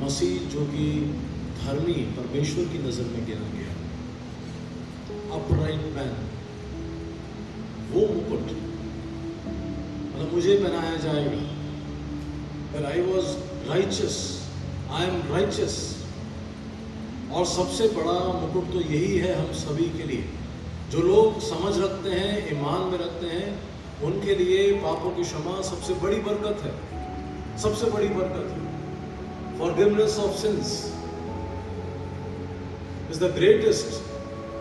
मसीह जो कि धर्मी परमेश्वर की नजर में गिना गया, अपराइट मैन, वो मुकुट मतलब मुझे पहनाया जाएगा। When I was righteous, I am righteous। और सबसे बड़ा मुकुट तो यही है हम सभी के लिए, जो लोग समझ रखते हैं, ईमान में रखते हैं, उनके लिए पापों की क्षमा सबसे बड़ी बरकत है, सबसे बड़ी बरकत है। Forgiveness of sins is the greatest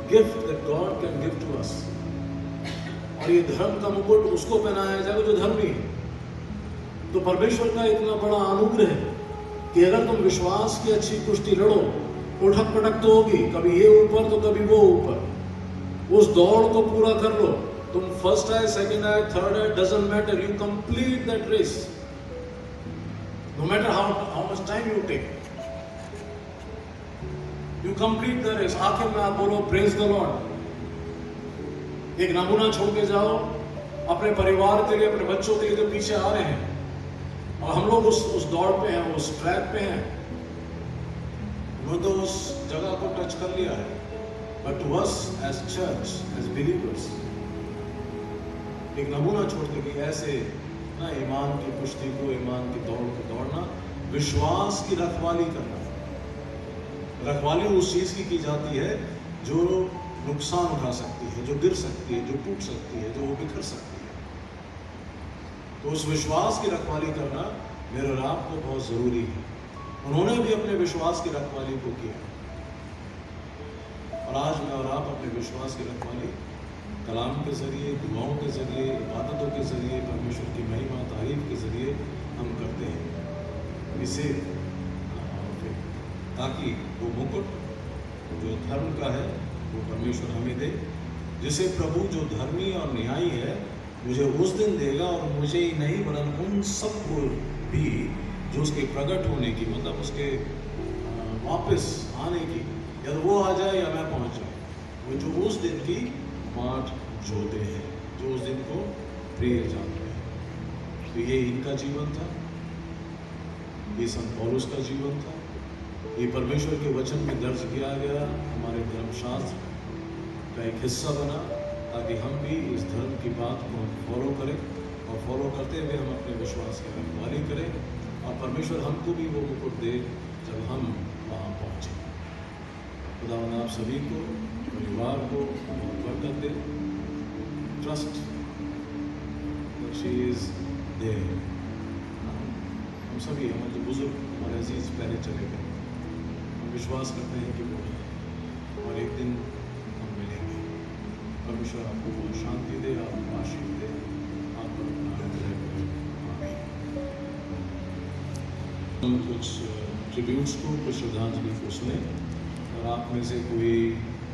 gift that God can give to us। और ये धर्म का मुकुट उसको पहनाया जाएगा जो धर्मी है। तो परमेश्वर का इतना बड़ा अनुग्रह है कि अगर तुम विश्वास की अच्छी कुश्ती लड़ो, उठक पटक तो होगी, कभी ये ऊपर तो कभी वो ऊपर, उस दौड़ को पूरा कर लो। तुम फर्स्ट है, सेकंड है, थर्ड है, doesn't matter, you complete that race, no matter how much time you take, you complete the race. आखिर में आप बोलो प्रेज द लॉर्ड। एक नमूना छोड़ के जाओ अपने परिवार के लिए, अपने बच्चों के लिए जो पीछे आ रहे हैं, और हम लोग उस दौड़ पे हैं, उस ट्रैक पे हैं, वो तो उस जगह को टच कर लिया है, but to us as church, as believers, एक नमूना छोड़ते कि ऐसे ना ईमान की कुश्ती को, ईमान की दौड़ को दौड़ना विश्वास की रखवाली करना। रखवाली उस चीज की जाती है जो नुकसान उठा सकती है, जो गिर सकती है, जो टूट सकती है, जो बिखर सकती है। तो उस विश्वास की रखवाली करना मेरे और आपको बहुत जरूरी है। उन्होंने भी अपने विश्वास की रखवाली को किया, और आज मैं और आप अपने विश्वास की रखवाली कलाम के जरिए, दुआओं के जरिए, इबादतों के जरिए, परमेश्वर की महिमा तारीफ के जरिए हम करते हैं इसे, ताकि वो मुकुट जो धर्म का है वो परमेश्वर हमें दे, जिसे प्रभु जो धर्मी और न्यायी है मुझे उस दिन देगा, और मुझे ही नहीं वरन उन सबको भी जो उसके प्रकट होने की, मतलब उसके वापस आने की, या तो वो आ जाए या मैं पहुंच जाऊँ, वो जो उस दिन की बाट जोते हैं, जो उस दिन को प्रिय जानते हैं। तो ये इनका जीवन था, ये संत पौलुस का जीवन था, ये परमेश्वर के वचन में दर्ज किया गया हमारे धर्मशास्त्र का एक हिस्सा बना, ताकि हम भी इस धर्म की बात को फॉलो करें, और फॉलो करते हुए हम अपने विश्वास की रखवाली करें, और परमेश्वर हमको भी वो मुकुट दे जब हम वहाँ पहुँचे। खुदावंद आप सभी को, परिवार को बरकत दे। Trust she is there. हम सभी, हमारे जो बुजुर्ग, हमारे अजीज पहले चले गए, हम विश्वास करते हैं कि वो है, और एक दिन हम मिलेंगे। परमेश्वर आपको बहुत शांति दे, आपको आशीष दे, आप पर अपना अनुग्रह करे। आमीन। हम कुछ ट्रिब्यूट्स को, कुछ श्रद्धांजलि को सुने, और आप में से कोई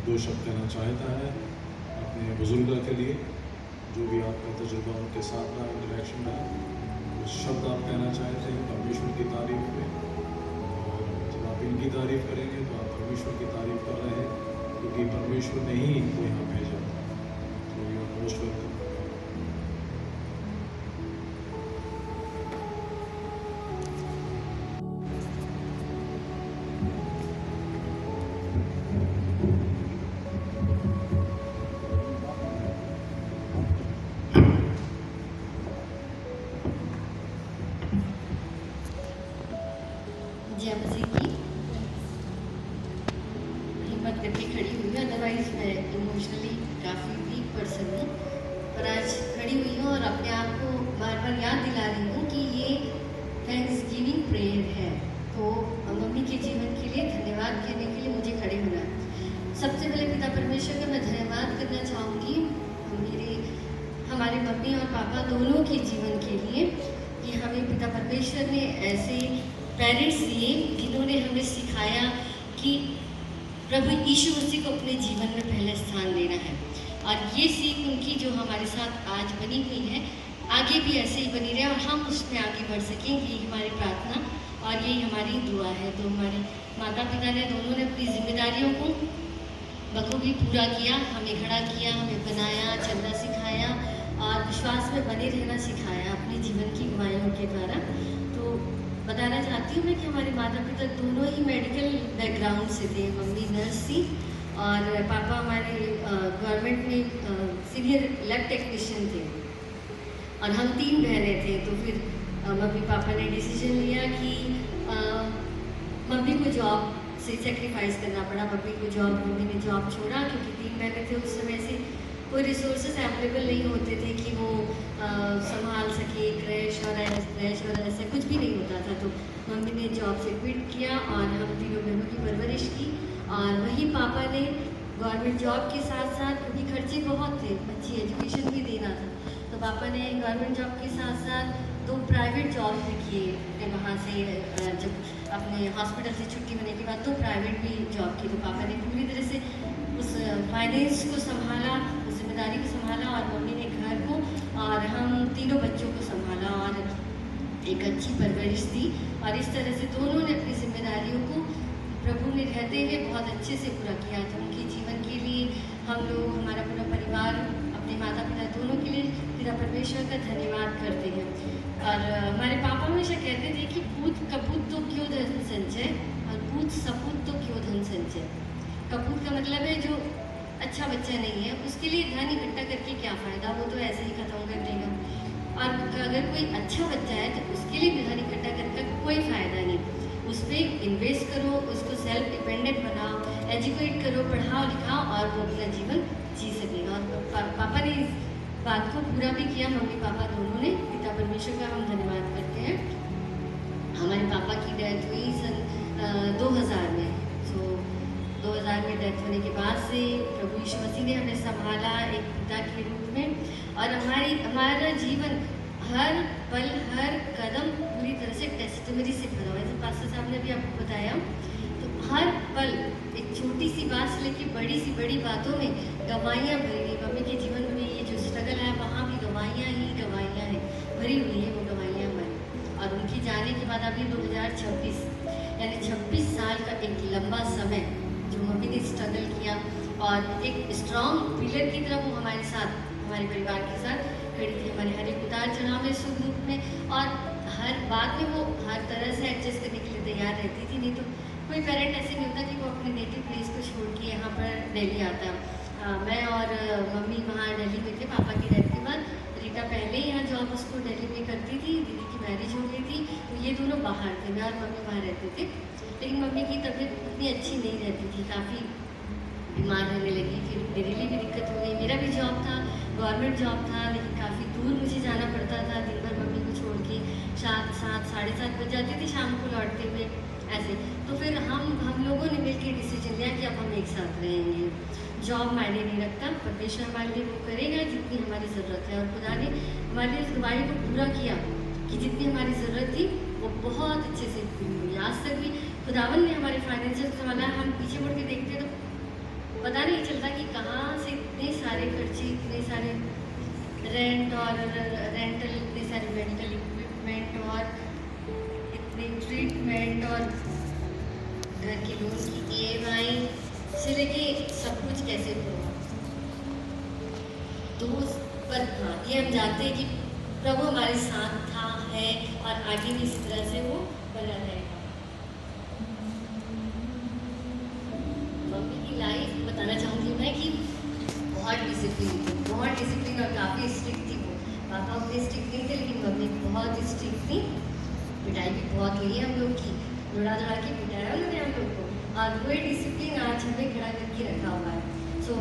दो शब्द कहना चाहता है अपने बुजुर्ग के लिए, जो भी आपका तजुर्बा उनके साथ रहा, इंटरेक्शन रहा, कुछ शब्द आप कहना चाहते हैं परमेश्वर की तारीफ में, और जब आप इनकी तारीफ करेंगे तो आप परमेश्वर की तारीफ कर रहे हैं, क्योंकि परमेश्वर ने ही इनको यहाँ भेजा। तो यू आर मोस्ट वेलकम। जय मसीह की। हिम्मत करके खड़ी हुई हूँ, अदरवाइज मैं इमोशनली काफ़ी वीक पर्सन हूँ, पर आज खड़ी हुई हूँ और अपने आप को बार बार याद दिला रही हूँ कि ये थैंक्स गिविंग प्रेयर है। तो मम्मी के जीवन के लिए धन्यवाद कहने के लिए मुझे खड़े होना है। सबसे पहले पिता परमेश्वर का मैं धन्यवाद करना चाहूँगी हमारे मम्मी और पापा दोनों के जीवन के लिए, कि हमें पिता परमेश्वर ने ऐसे पेरेंट्स दिए जिन्होंने हमें सिखाया कि प्रभु यीशु मसीह को अपने जीवन में पहले स्थान देना है, और ये सीख उनकी जो हमारे साथ आज बनी हुई है आगे भी ऐसे ही बनी रहे और हम उसमें आगे बढ़ सकें, यही हमारी प्रार्थना और यही हमारी दुआ है। तो हमारे माता पिता ने दोनों ने अपनी जिम्मेदारियों को बखूबी पूरा किया, हमें खड़ा किया, हमें बनाया, चलना सिखाया और विश्वास में बने रहना सिखाया अपने जीवन की गवाहियों के द्वारा। तो बताना चाहती हूँ मैं कि हमारे माता पिता दोनों ही मेडिकल बैकग्राउंड से थे। मम्मी नर्स थी और पापा हमारे गवर्नमेंट में सीनियर लैब टेक्नीशियन थे और हम 3 बहनें थे। तो फिर मम्मी पापा ने डिसीजन लिया कि मम्मी को जॉब से सेक्रीफाइस करना पड़ा। मम्मी ने जॉब छोड़ा क्योंकि 3 बहनें थे, उस समय से कोई रिसोर्सेज अवेलेबल नहीं होते थे कि वो संभाल सके, क्रैश और ऐसा कुछ भी नहीं होता था। तो मम्मी ने जॉब से क्विट किया और हम तीनों बहनों की परवरिश की। और वहीं पापा ने गवर्नमेंट जॉब के साथ साथ, क्योंकि खर्चे बहुत थे, अच्छी एजुकेशन भी देना था, तो पापा ने गवर्नमेंट जॉब के साथ साथ 2 प्राइवेट जॉब भी किए। वहाँ से जब अपने हॉस्पिटल से छुट्टी होने के बाद 2 प्राइवेट भी जॉब की। तो पापा ने पूरी तरह से उस फाइनेंस को संभाला, उस जिम्मेदारी को संभाला और मम्मी ने घर को और हम तीनों बच्चों को संभाला और एक अच्छी परवरिश दी। और इस तरह से दोनों ने अपनी जिम्मेदारियों को प्रभु में रहते हुए बहुत अच्छे से पूरा किया। तो उनके जीवन के लिए हम लोग, हमारा पूरा परिवार, अपने माता पिता दोनों के लिए पिता परमेश्वर का धन्यवाद करते हैं। और हमारे पापा हमेशा कहते थे कि पूत कपूत तो क्यों धन संचय और पूत सपूत तो क्यों धन संचय। कपूत का मतलब है जो अच्छा बच्चा नहीं है, उसके लिए धन इकट्ठा करके क्या फ़ायदा, वो तो ऐसे ही ख़त्म कर देगा। और अगर कोई अच्छा बच्चा है तो उसके लिए धन इकट्ठा करने का कोई फ़ायदा नहीं। उस पर इन्वेस्ट करो, उसको सेल्फ डिपेंडेंट बनाओ, एजुकेट करो, पढ़ाओ लिखाओ और वो अपना जीवन जी सकेगा। और पापा ने इस बात को पूरा भी किया, मम्मी पापा दोनों ने। पिता परमेश्वर का हम धन्यवाद करते हैं। हमारे पापा की डेथ हुई सन 2000 में। सो 2000 में डेथ होने के बाद से प्रभु यीशु मसीह ने हमें संभाला एक पिता के रूप में, और हमारा जीवन हर पल हर कदम पूरी तरह से टेस्टिमनी से भरा हुआ है। जैसे पास्टर साहब ने भी आपको बताया, तो हर पल एक छोटी सी बात से लेकर बड़ी बातों में गवाहियाँ भरी हुई। मम्मी के जीवन में ये जो स्ट्रगल है वहाँ भी गवाहियाँ ही गवाहियाँ हैं, भरी हुई है वो गवाहियाँ हमारी। और उनकी जाने के बाद अभी 2026 यानी 26 साल का एक लंबा समय जो मम्मी ने स्ट्रगल किया, और एक स्ट्रॉन्ग पिलर की तरह वो हमारे साथ, हमारे परिवार के साथ खड़ी थी। हमारे हर एक उतार चढ़ाव में, सुख दुख में, और हर बात में वो हर तरह से एडजस्ट करने के लिए तैयार रहती थी। नहीं तो कोई पेरेंट ऐसे नहीं होता कि वो अपने नेटिव प्लेस को छोड़ के यहाँ पर दिल्ली आता। मैं और मम्मी वहाँ दिल्ली में थे। पापा की डेथ के बाद रीटा पहले ही यहाँ जॉब उसको दिल्ली में करती थी, दीदी की मैरिज हो गई थी, तो ये दोनों बाहर थे, मैं और मम्मी वहाँ रहते थे। लेकिन मम्मी की तबीयत उतनी अच्छी नहीं रहती थी, काफ़ी बीमार रहने लगी। फिर मेरे लिए भी दिक्कत हो गई। मेरा भी जॉब था, गवर्नमेंट जॉब था, लेकिन काफ़ी दूर मुझे जाना पड़ता था। दिन भर मम्मी को छोड़ के 7 साढ़े 7 बज जाती थी शाम को लौटते हुए ऐसे। तो फिर हम लोगों ने मिलकर डिसीजन लिया कि अब हम एक साथ रहेंगे। जॉब मायने नहीं रखता, परमेश्वर हमारे लिए वो करेगा जितनी हमारी ज़रूरत है। और खुदा ने हमारे लिए इस गवाही को पूरा किया कि जितनी हमारी ज़रूरत थी वो बहुत अच्छे से पूरी हुई। आज तक भी खुदावन ने हमारे फाइनेंशियल संभाला। हम पीछे मुड़ के देखते तो पता नहीं चलता कि कहाँ से इतने सारे खर्चे, इतने सारे रेंट और रेंटल, इतने सारे मेडिकल इक्विपमेंट और इतने ट्रीटमेंट और घर के लोन की EMI से लेके सब कुछ कैसे हुआ। तो पर हाँ, ये हम जानते हैं कि प्रभु हमारे साथ था, है और आगे भी इसी तरह से वो बना रहेगा। मम्मी की लाइफ बताना चाहूँगी मैं कि बहुत डिसिप्लिन और काफ़ी स्ट्रिक्ट थी वो। पापा उतने स्ट्रिक्ट नहीं थे, लेकिन मम्मी बहुत स्ट्रिक्ट थी। पिटाई भी बहुत हुई है हम लोग की, दौड़ा के पिटाया उन्होंने हम लोग को, और वही डिसिप्लिन आज हमें खड़ा करके रखा हुआ है। सो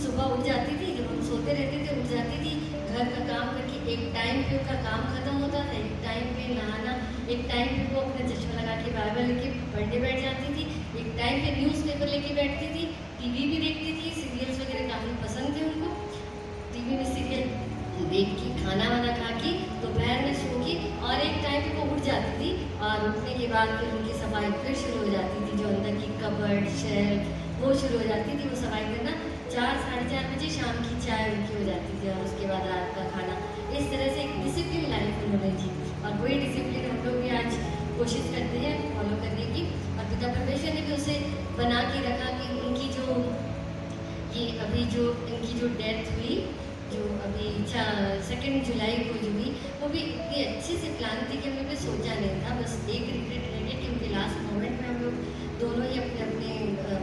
सुबह उठ जाती थी, जब हम सोते रहते थे उठ जाती थी, घर का काम करके एक टाइम पे उनका काम खत्म होता था, एक टाइम पे नहाना, एक टाइम पे वो अपना चश्मा लगा के बाइबल लेके पढ़ने बैठ जाती थी, एक टाइम पे न्यूज़पेपर लेके बैठती थी, टीवी भी देखती थी, सीरियल्स वगैरह काफ़ी पसंद थे उनको। टीवी में सीरियल देख के, खाना वाना खा के, दोपहर में सो के, और एक टाइम पे वो उठ जाती थी, और उठने के बाद फिर उनकी सफाई फिर शुरू हो जाती थी। जो अंदर की कबर्ड, शेल्फ वो शुरू हो जाती थी, वो सफाई करना। 4 साढ़े 4 बजे शाम की चाय उनकी हो जाती थी, और उसके बाद रात का खाना। इस तरह से एक डिसिप्लिन लाइफ उन्होंने जी, और वही डिसिप्लिन हम लोग भी आज कोशिश करते हैं फॉलो करने की। और पिता परमेश्वर ने भी उसे बना के रखा कि उनकी जो ये अभी जो इनकी जो डेथ हुई, जो अभी 2 जुलाई को जो हुई, वो भी इतनी अच्छे से प्लान थी कि हमने सोचा नहीं था। बस एक रिग्रेट रह गया कि उनके लास्ट मोमेंट में हम लोग दोनों ही अपने अपने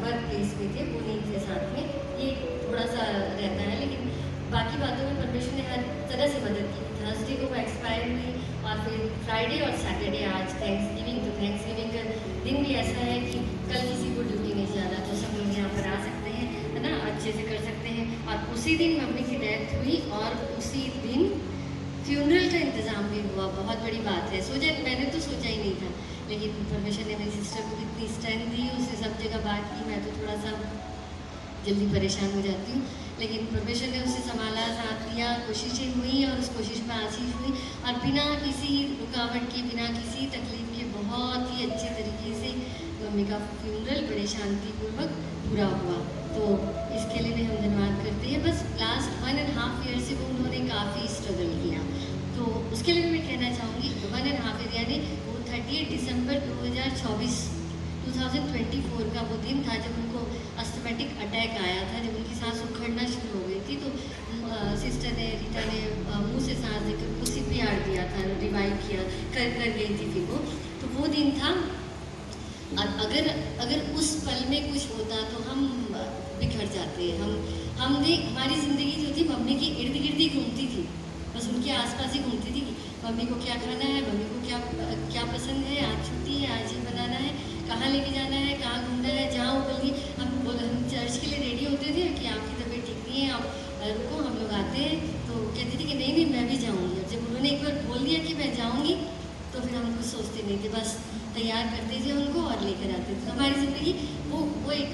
वर्क प्लेस में थे, वो नहीं थे साथ में। ये थोड़ा सा रहता है, लेकिन बाकी बातों में परमेश्वर ने हर तरह से मदद की। थर्सडे को वो एक्सपायर हुई, और फिर फ्राइडे और सैटरडे आज थैंक्सगिविंग, तो थैंक्सगिविंग का दिन भी ऐसा है कि कल किसी को ड्यूटी नहीं जाना, तो सब लोग यहाँ पर आ सकते हैं, है ना, अच्छे से कर सकते हैं। और उसी दिन मम्मी की डेथ हुई, और उसी दिन फ्यूनरल का इंतज़ाम भी हुआ। बहुत बड़ी बात है, मैंने तो सोचा ही नहीं था, लेकिन परमेश्वर ने मेरी सिस्टर को कितनी स्ट्रेंथ दी, उसे सब जगह बात की। मैं तो थोड़ा सा जल्दी परेशान हो जाती हूँ, लेकिन परमेश्वर ने उसे संभाला, साथ दिया, कोशिशें हुई, और उस कोशिश में आशीष हुई, और बिना किसी रुकावट के, बिना किसी तकलीफ के बहुत ही अच्छे तरीके से मम्मी का फ्यूनरल बड़े शांतिपूर्वक पूरा हुआ। तो इसके लिए भी हम धन्यवाद करते हैं। बस लास्ट 1.5 ईयर से वो उन्होंने काफ़ी स्ट्रगल किया, तो उसके लिए भी मैं कहना चाहूँगी 1.5 ईयर यानी वो 30 दिसंबर 2024 का वो दिन था जब उनको अस्थमेटिक अटैक आया था, जब उनकी सांस उखड़ना शुरू हो गई थी। तो सिस्टर ने, रीटा ने मुंह से सांस देकर उसको CPR दिया था, रिवाइव किया कर गई थी फिर वो। तो वो दिन था, और अगर उस पल में कुछ होता तो हम बिखर जाते। हमने हमारी ज़िंदगी जो थी मम्मी की इर्द गिर्द ही घूमती थी, बस उनके आसपास ही घूमती थी कि मम्मी को क्या खाना है, मम्मी को क्या क्या पसंद है, आज छुट्टी है, आज ये बनाना है, कहाँ लेके जाना है, कहाँ घूमना है, जहाँ वो बोली। हम चर्च के लिए रेडी होते थे कि आपकी तबीयत ठीक नहीं है, आप रुको, हम लोग आते हैं। तो कहती थी कि नहीं नहीं मैं भी जाऊँगी। अब जब उन्होंने एक बार बोल दिया कि मैं जाऊँगी तो फिर हम कुछ सोचते नहीं थे, बस तैयार करते थे उनको और लेकर आते थे। तो हमारी ज़िंदगी वो एक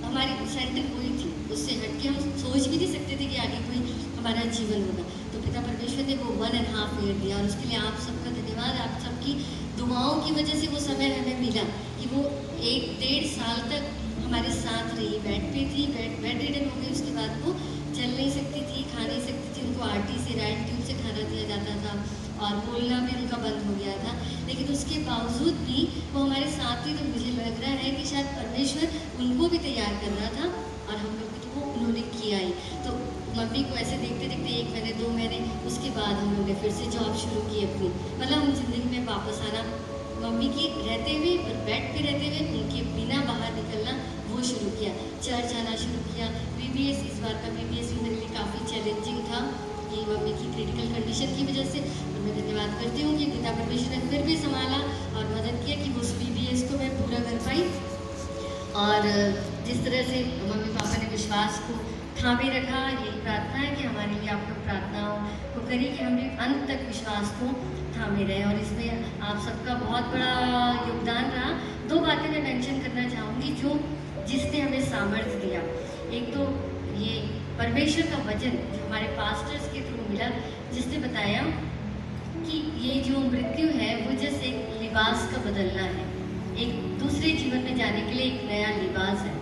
हमारी सेंटर वही थी, उससे हट के हम सोच भी नहीं सकते थे कि आगे कोई हमारा जीवन होगा। तो पिता परमेश्वर ने वो 1.5 ईयर दिया और उसके लिए आप सबका धन्यवाद। आप सबकी दुआओं की वजह से वो समय हमें मिला कि वो 1-1.5 साल तक हमारे साथ रही। बेड पे थी, बेड रिडन हो गई, उसके बाद वो चल नहीं सकती थी, खा नहीं सकती थी। उनको आरटी से, राइट ट्यूब से खाना दिया जाता था और बोलना भी उनका बंद हो गया था। लेकिन उसके बावजूद भी वो हमारे साथ थी। तो मुझे लग रहा है कि शायद परमेश्वर उनको भी तैयार कर रहा था और हम लोग भी, तो वो उन्होंने किया ही। तो मम्मी को ऐसे देखते देखते 1 महीने 2 महीने उसके बाद हम लोग ने फिर से जॉब शुरू की अपनी। मतलब हम जिंदगी में वापस आना, मम्मी की रहते हुए और बेड पे रहते हुए उनके बिना बाहर निकलना वो शुरू किया। चर्च आना शुरू किया। बीबीएस, इस बार का बीबीएस भी मेरे लिए काफ़ी चैलेंजिंग था कि मम्मी की क्रिटिकल कंडीशन की वजह से। और मैं धन्यवाद करती हूँ कि पिता परमेश्वर ने फिर भी संभाला और मदद किया कि उस बीबीएस को मैं पूरा कर पाई। और जिस तरह से मम्मी पापा ने विश्वास को थामे रखा, यही प्रार्थना है कि हमारे लिए आप लोग प्रार्थनाओं को करिए कि हम भी अंत तक विश्वास को थामे रहे। और इसमें आप सबका बहुत बड़ा योगदान रहा। 2 बातें मैं मेंशन करना चाहूँगी जो जिसने हमें सामर्थ्य दिया। एक तो ये परमेश्वर का वचन जो हमारे पास्टर्स के थ्रू मिला, जिसने बताया कि ये जो मृत्यु है वो जस्ट एक लिबास का बदलना है, एक दूसरे जीवन में जाने के लिए एक नया लिबास है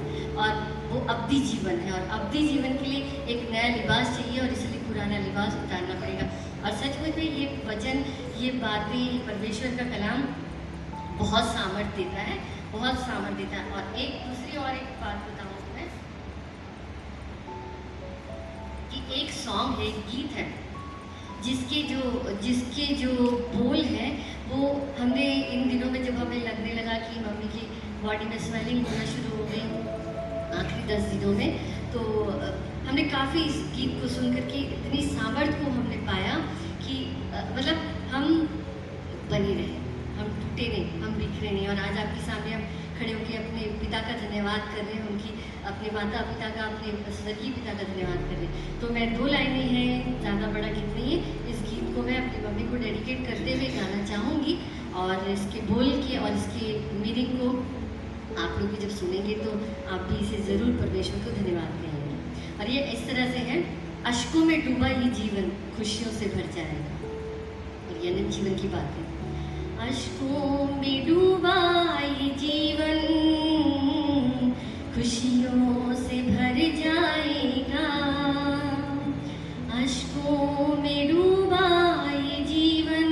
और वो अवधि जीवन है। और अवधि जीवन के लिए एक नया लिबास चाहिए और इसलिए पुराना लिबास उतारना पड़ेगा। और सचमुच में ये वचन, ये बातें, परमेश्वर का कलाम बहुत सामर्थ्य देता है, बहुत सामर्थ्य देता है। और एक दूसरी और एक बात बताऊँ मैं कि एक सॉन्ग है, एक गीत है जिसके जो बोल हैं वो हमने इन दिनों में, जब हमें लगने लगा कि मम्मी की बॉडी में स्वेलिंग होना शुरू हो गई आखिरी 10 दिनों में, तो हमने काफ़ी इस गीत को सुन करके इतनी सामर्थ्य को हमने पाया कि मतलब हम बने रहे, हम टूटे नहीं, हम बिखरे नहीं। और आज आपके सामने हम खड़े होकर अपने पिता का धन्यवाद कर रहे हैं, उनकी अपने माता पिता का, अपने स्वर्गीय पिता का धन्यवाद कर रहे हैं। तो मैं 2 लाइनें हैं, ज़्यादा बड़ा गीत नहीं है। इस गीत को मैं अपनी मम्मी को डेडिकेट करते हुए गाना चाहूँगी और इसके बोल के और इसके मीनिंग को आप लोग भी जब सुनेंगे तो आप भी इसे ज़रूर परमेश्वर को धन्यवाद कहेंगे। और ये इस तरह से है, अश्कों में डूबा ये जीवन खुशियों से भर जाएगा। और ये अनंत जीवन की बात है। अश्कों में डूबा ये जीवन खुशियों से भर जाएगा। अश्कों में डूबा ये जीवन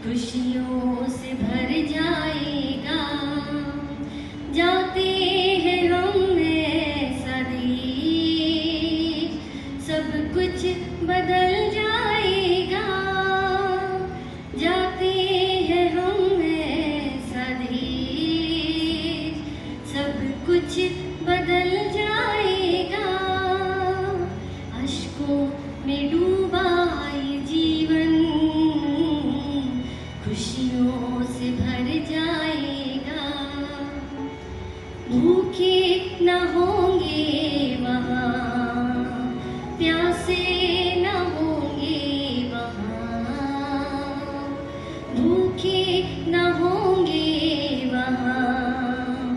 खुशियों से भर जाएगा। जाते हैं हम ऐसा देश, सब कुछ बदल जाएगा। जाते हैं हम ऐसा देश, सब कुछ बदल जाएगा। अश्कों में डूबा ये जीवन खुशियों से भर जाएगा। भूखे न होंगे वहाँ, प्यासे न होंगे वहाँ, भूखे न होंगे वहाँ,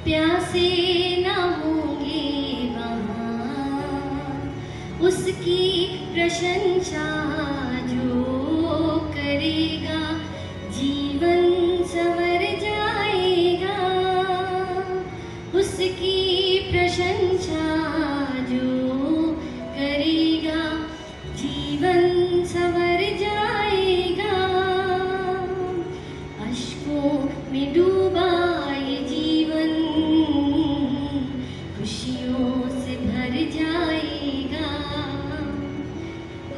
प्यासे न होंगे वहाँ। उसकी प्रशंसा जो करेगा जीवन संवर जाएगा। उसकी प्रशंसा जो करेगा जीवन संवर जाएगा। अश्कों में डूबा ये जीवन खुशियों से भर जाएगा।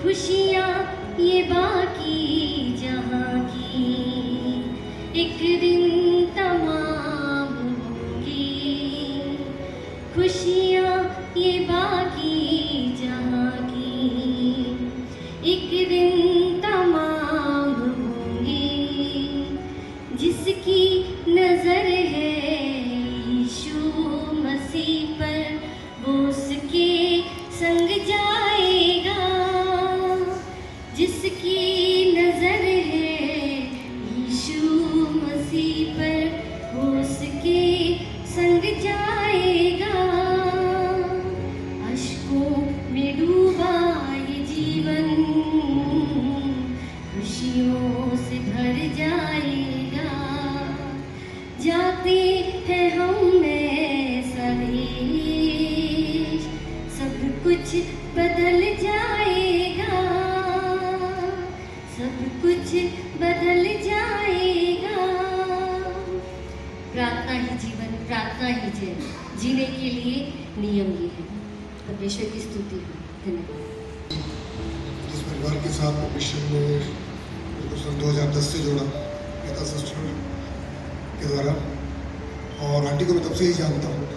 खुशियाँ ये बाकी जहाँ की एक दिन तमाम होंगी। खुशियाँ ये बाकी जहाँ की के लिए नियम ये है। परमेश्वर की स्तुति हो। धन्यवाद। जिस परिवार के साथ परमेश्वर ने मेरे को सन 2010 से जोड़ा, पिता सिस्टर के द्वारा, और आंटी को मैं तब से ही जानता हूँ।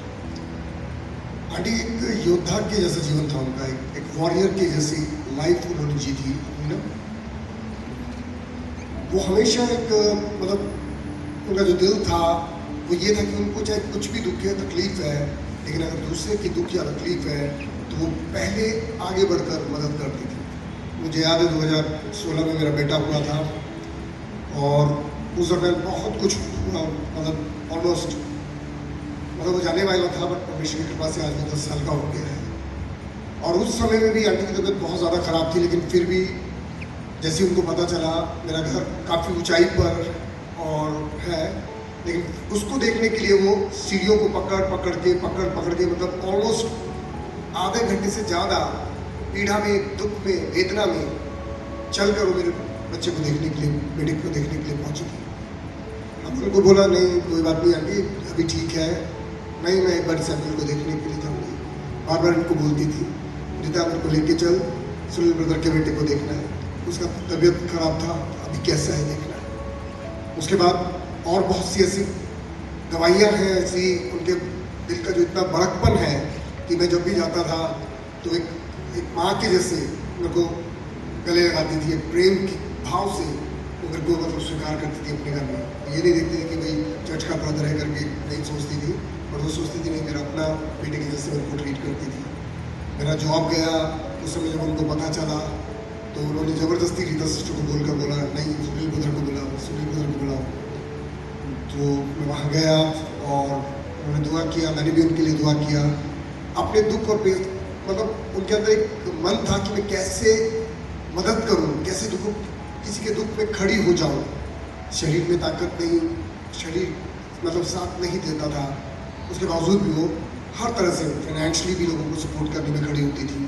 आंटी एक योद्धा के जैसा जीवन था उनका, एक वॉरियर के जैसी लाइफ उन्होंने जी थी ना। वो हमेशा एक मतलब उनका जो दिल था वो ये था कि उनको चाहे कुछ भी दुख है, तकलीफ है, लेकिन अगर दूसरे की दुख या तकलीफ है तो वो पहले आगे बढ़कर मदद करती थी। मुझे याद है 2016 में मेरा बेटा हुआ था और उस दौरान बहुत कुछ हुआ, मतलब ऑलमोस्ट वो जाने वाला था, बट परमेश्वर की कृपा से आज वो 10 साल का हो गया है। और उस समय में भी आंटी की तबीयत बहुत ज़्यादा ख़राब थी, लेकिन फिर भी जैसे उनको पता चला मेरा घर काफ़ी ऊंचाई पर और है, लेकिन उसको देखने के लिए वो सीढ़ियों को पकड़ के मतलब ऑलमोस्ट आधे घंटे से ज़्यादा पीड़ा में, दुख में, वेदना में चलकर वो मेरे बच्चे को देखने के लिए, बेटे को देखने के लिए पहुंची थी। अब उनको बोला नहीं कोई बात नहीं आंटी, अभी ठीक है, नहीं मैं एक बार सैमुअल को देखने के लिए जाऊँगी। बार बार इनको बोलती थी रीता मेरे को लेके चल, सुनील ब्रदर के बेटे को देखना है, उसका तबीयत खराब था, अभी कैसा है देखना है। उसके बाद और बहुत सी ऐसी दवाइयाँ हैं, ऐसी उनके दिल का जो इतना बड़कपन है कि मैं जब भी जाता था तो एक माँ के जैसे मेरे को गले लगाती थी, एक प्रेम के भाव से वो मेरे को मतलब स्वीकार करती थी अपने घर में। ये नहीं देखती थी कि भाई चर्च का ब्रदर है करके नहीं सोचती थी, और वो सोचती थी नहीं मेरा अपना बेटे के जैसे मेरे को ट्रीट करती थी। मेरा जॉब गया उस समय जब उनको पता चला तो उन्होंने ज़बरदस्ती रीता सिस्टर को बोलकर बोला नहीं सुनील ब्रदर को बुलाओ, सुनील ब्रदर को बुलाओ। तो मैं वहाँ गया और उन्होंने दुआ किया, मैंने भी उनके लिए दुआ किया। अपने दुख और मतलब उनके अंदर एक मन था कि मैं कैसे मदद करूं, कैसे किसी के दुख में खड़ी हो जाऊं। शरीर में ताकत नहीं, शरीर मतलब साथ नहीं देता था, उसके बावजूद भी वो हर तरह से फाइनेंशियली भी लोगों को सपोर्ट करने में खड़ी होती थी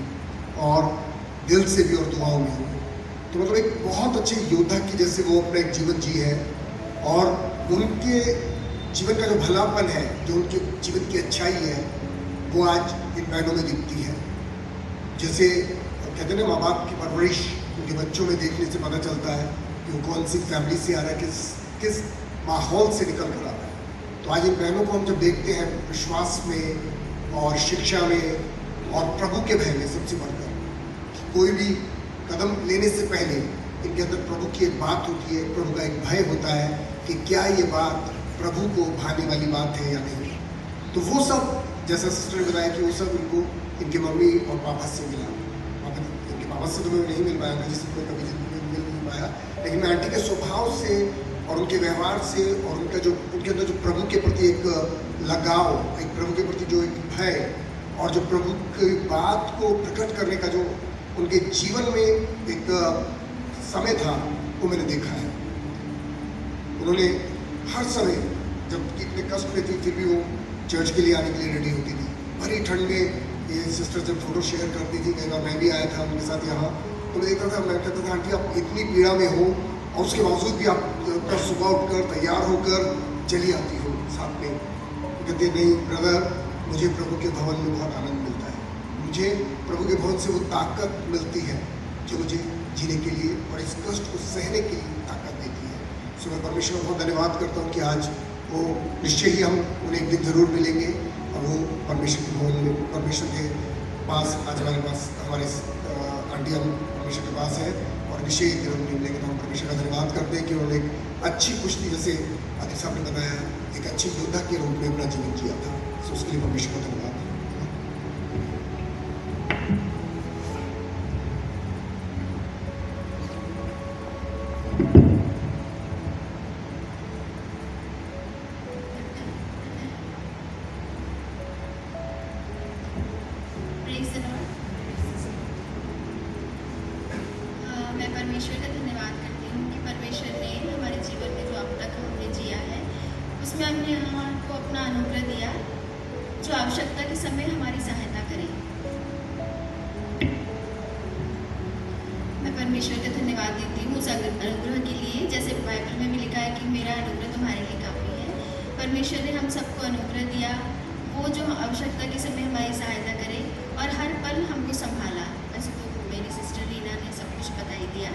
और दिल से भी और दुआओं में। तो मतलब एक बहुत अच्छे योद्धा की जैसे वो अपना एक जीवन जी है, और उनके जीवन का जो भलापन है, जो उनके जीवन की अच्छाई है, वो आज इन बहनों में दिखती है। जैसे कहते हैं ना माँ बाप की परवरिश उनके बच्चों में देखने से पता चलता है कि वो कौन सी फैमिली से आ रहा है, किस माहौल से निकल कर आ रहा है। तो आज इन बहनों को हम जब देखते हैं विश्वास में और शिक्षा में और प्रभु के भय में, सबसे बढ़कर कोई भी कदम लेने से पहले इनके अंदर प्रभु की एक बात होती है, प्रभु का एक भय होता है कि क्या ये बात प्रभु को भाने वाली बात है या नहीं। तो वो सब जैसा सिस्टर ने बताया कि वो सब इनको इनके मम्मी और पापा से मिला। इनके पापा से तो मैं नहीं मिल पाया था, जिससे मैं कभी जिंदगी में मिल नहीं पाया, लेकिन मैं आंटी के स्वभाव से और उनके व्यवहार से और उनका जो उनके अंदर जो प्रभु के प्रति एक लगाव, एक प्रभु के प्रति जो एक भय और जो प्रभु की बात को प्रकट करने का जो उनके जीवन में एक समय था, वो मैंने देखा है। उन्होंने हर समय जब इतने कष्ट में थी फिर भी वो चर्च के लिए आने के लिए रेडी होती थी। भरी ठंड में ये सिस्टर जब फोटो शेयर करती थी, कई बार मैं भी आया था उनके साथ यहाँ, तो मैं देखता था, मैं कहता था आंटी आप इतनी पीड़ा में हो और उसके बावजूद भी आप कल सुबह उठकर तैयार होकर चली आती हो साथ में। कहते नहीं ब्रदर, मुझे प्रभु के भवन में बहुत आनंद मिलता है, मुझे प्रभु के भवन से वो ताकत मिलती है जो मुझे जीने के लिए और इस कष्ट को सहने के लिए ताकत देती है। सो मैं परमेश्वर को बहुत धन्यवाद करता हूँ कि आज वो निश्चय ही हम उन्हें एक दिन जरूर मिलेंगे और वो परमेश्वर के भवन में, परमेश्वर के पास आज हमारे पास हमारे आंटी हम परमेश्वर के पास है और निश्चय ही दिन हम मिलेंगे। तो हम परमेश्वर का धन्यवाद करते हैं कि उन्होंने एक अच्छी कुश्ती, जैसे आदित्य साहब ने बताया, एक अच्छे योद्धा के रूप में अपना जीवन जिया था। सो उसके लिए परमेश्वर का धन्यवाद। मैं परमेश्वर का धन्यवाद करती हूँ कि परमेश्वर ने हमारे जीवन में जो अब तक हमने जिया है उसमें हमने हमको अपना अनुग्रह दिया जो आवश्यकता के समय हमारी सहायता करे। मैं परमेश्वर का धन्यवाद देती हूँ उस अनुग्रह के लिए, जैसे बाइबल में भी लिखा है कि मेरा अनुग्रह तुम्हारे लिए काफ़ी है। परमेश्वर ने हम सबको अनुग्रह दिया, वो जो आवश्यकता के समय हमारी सहायता करे और हर पल हमको संभाला। वैसे तो मेरी सिस्टर रीना ने सब कुछ बता ही दिया,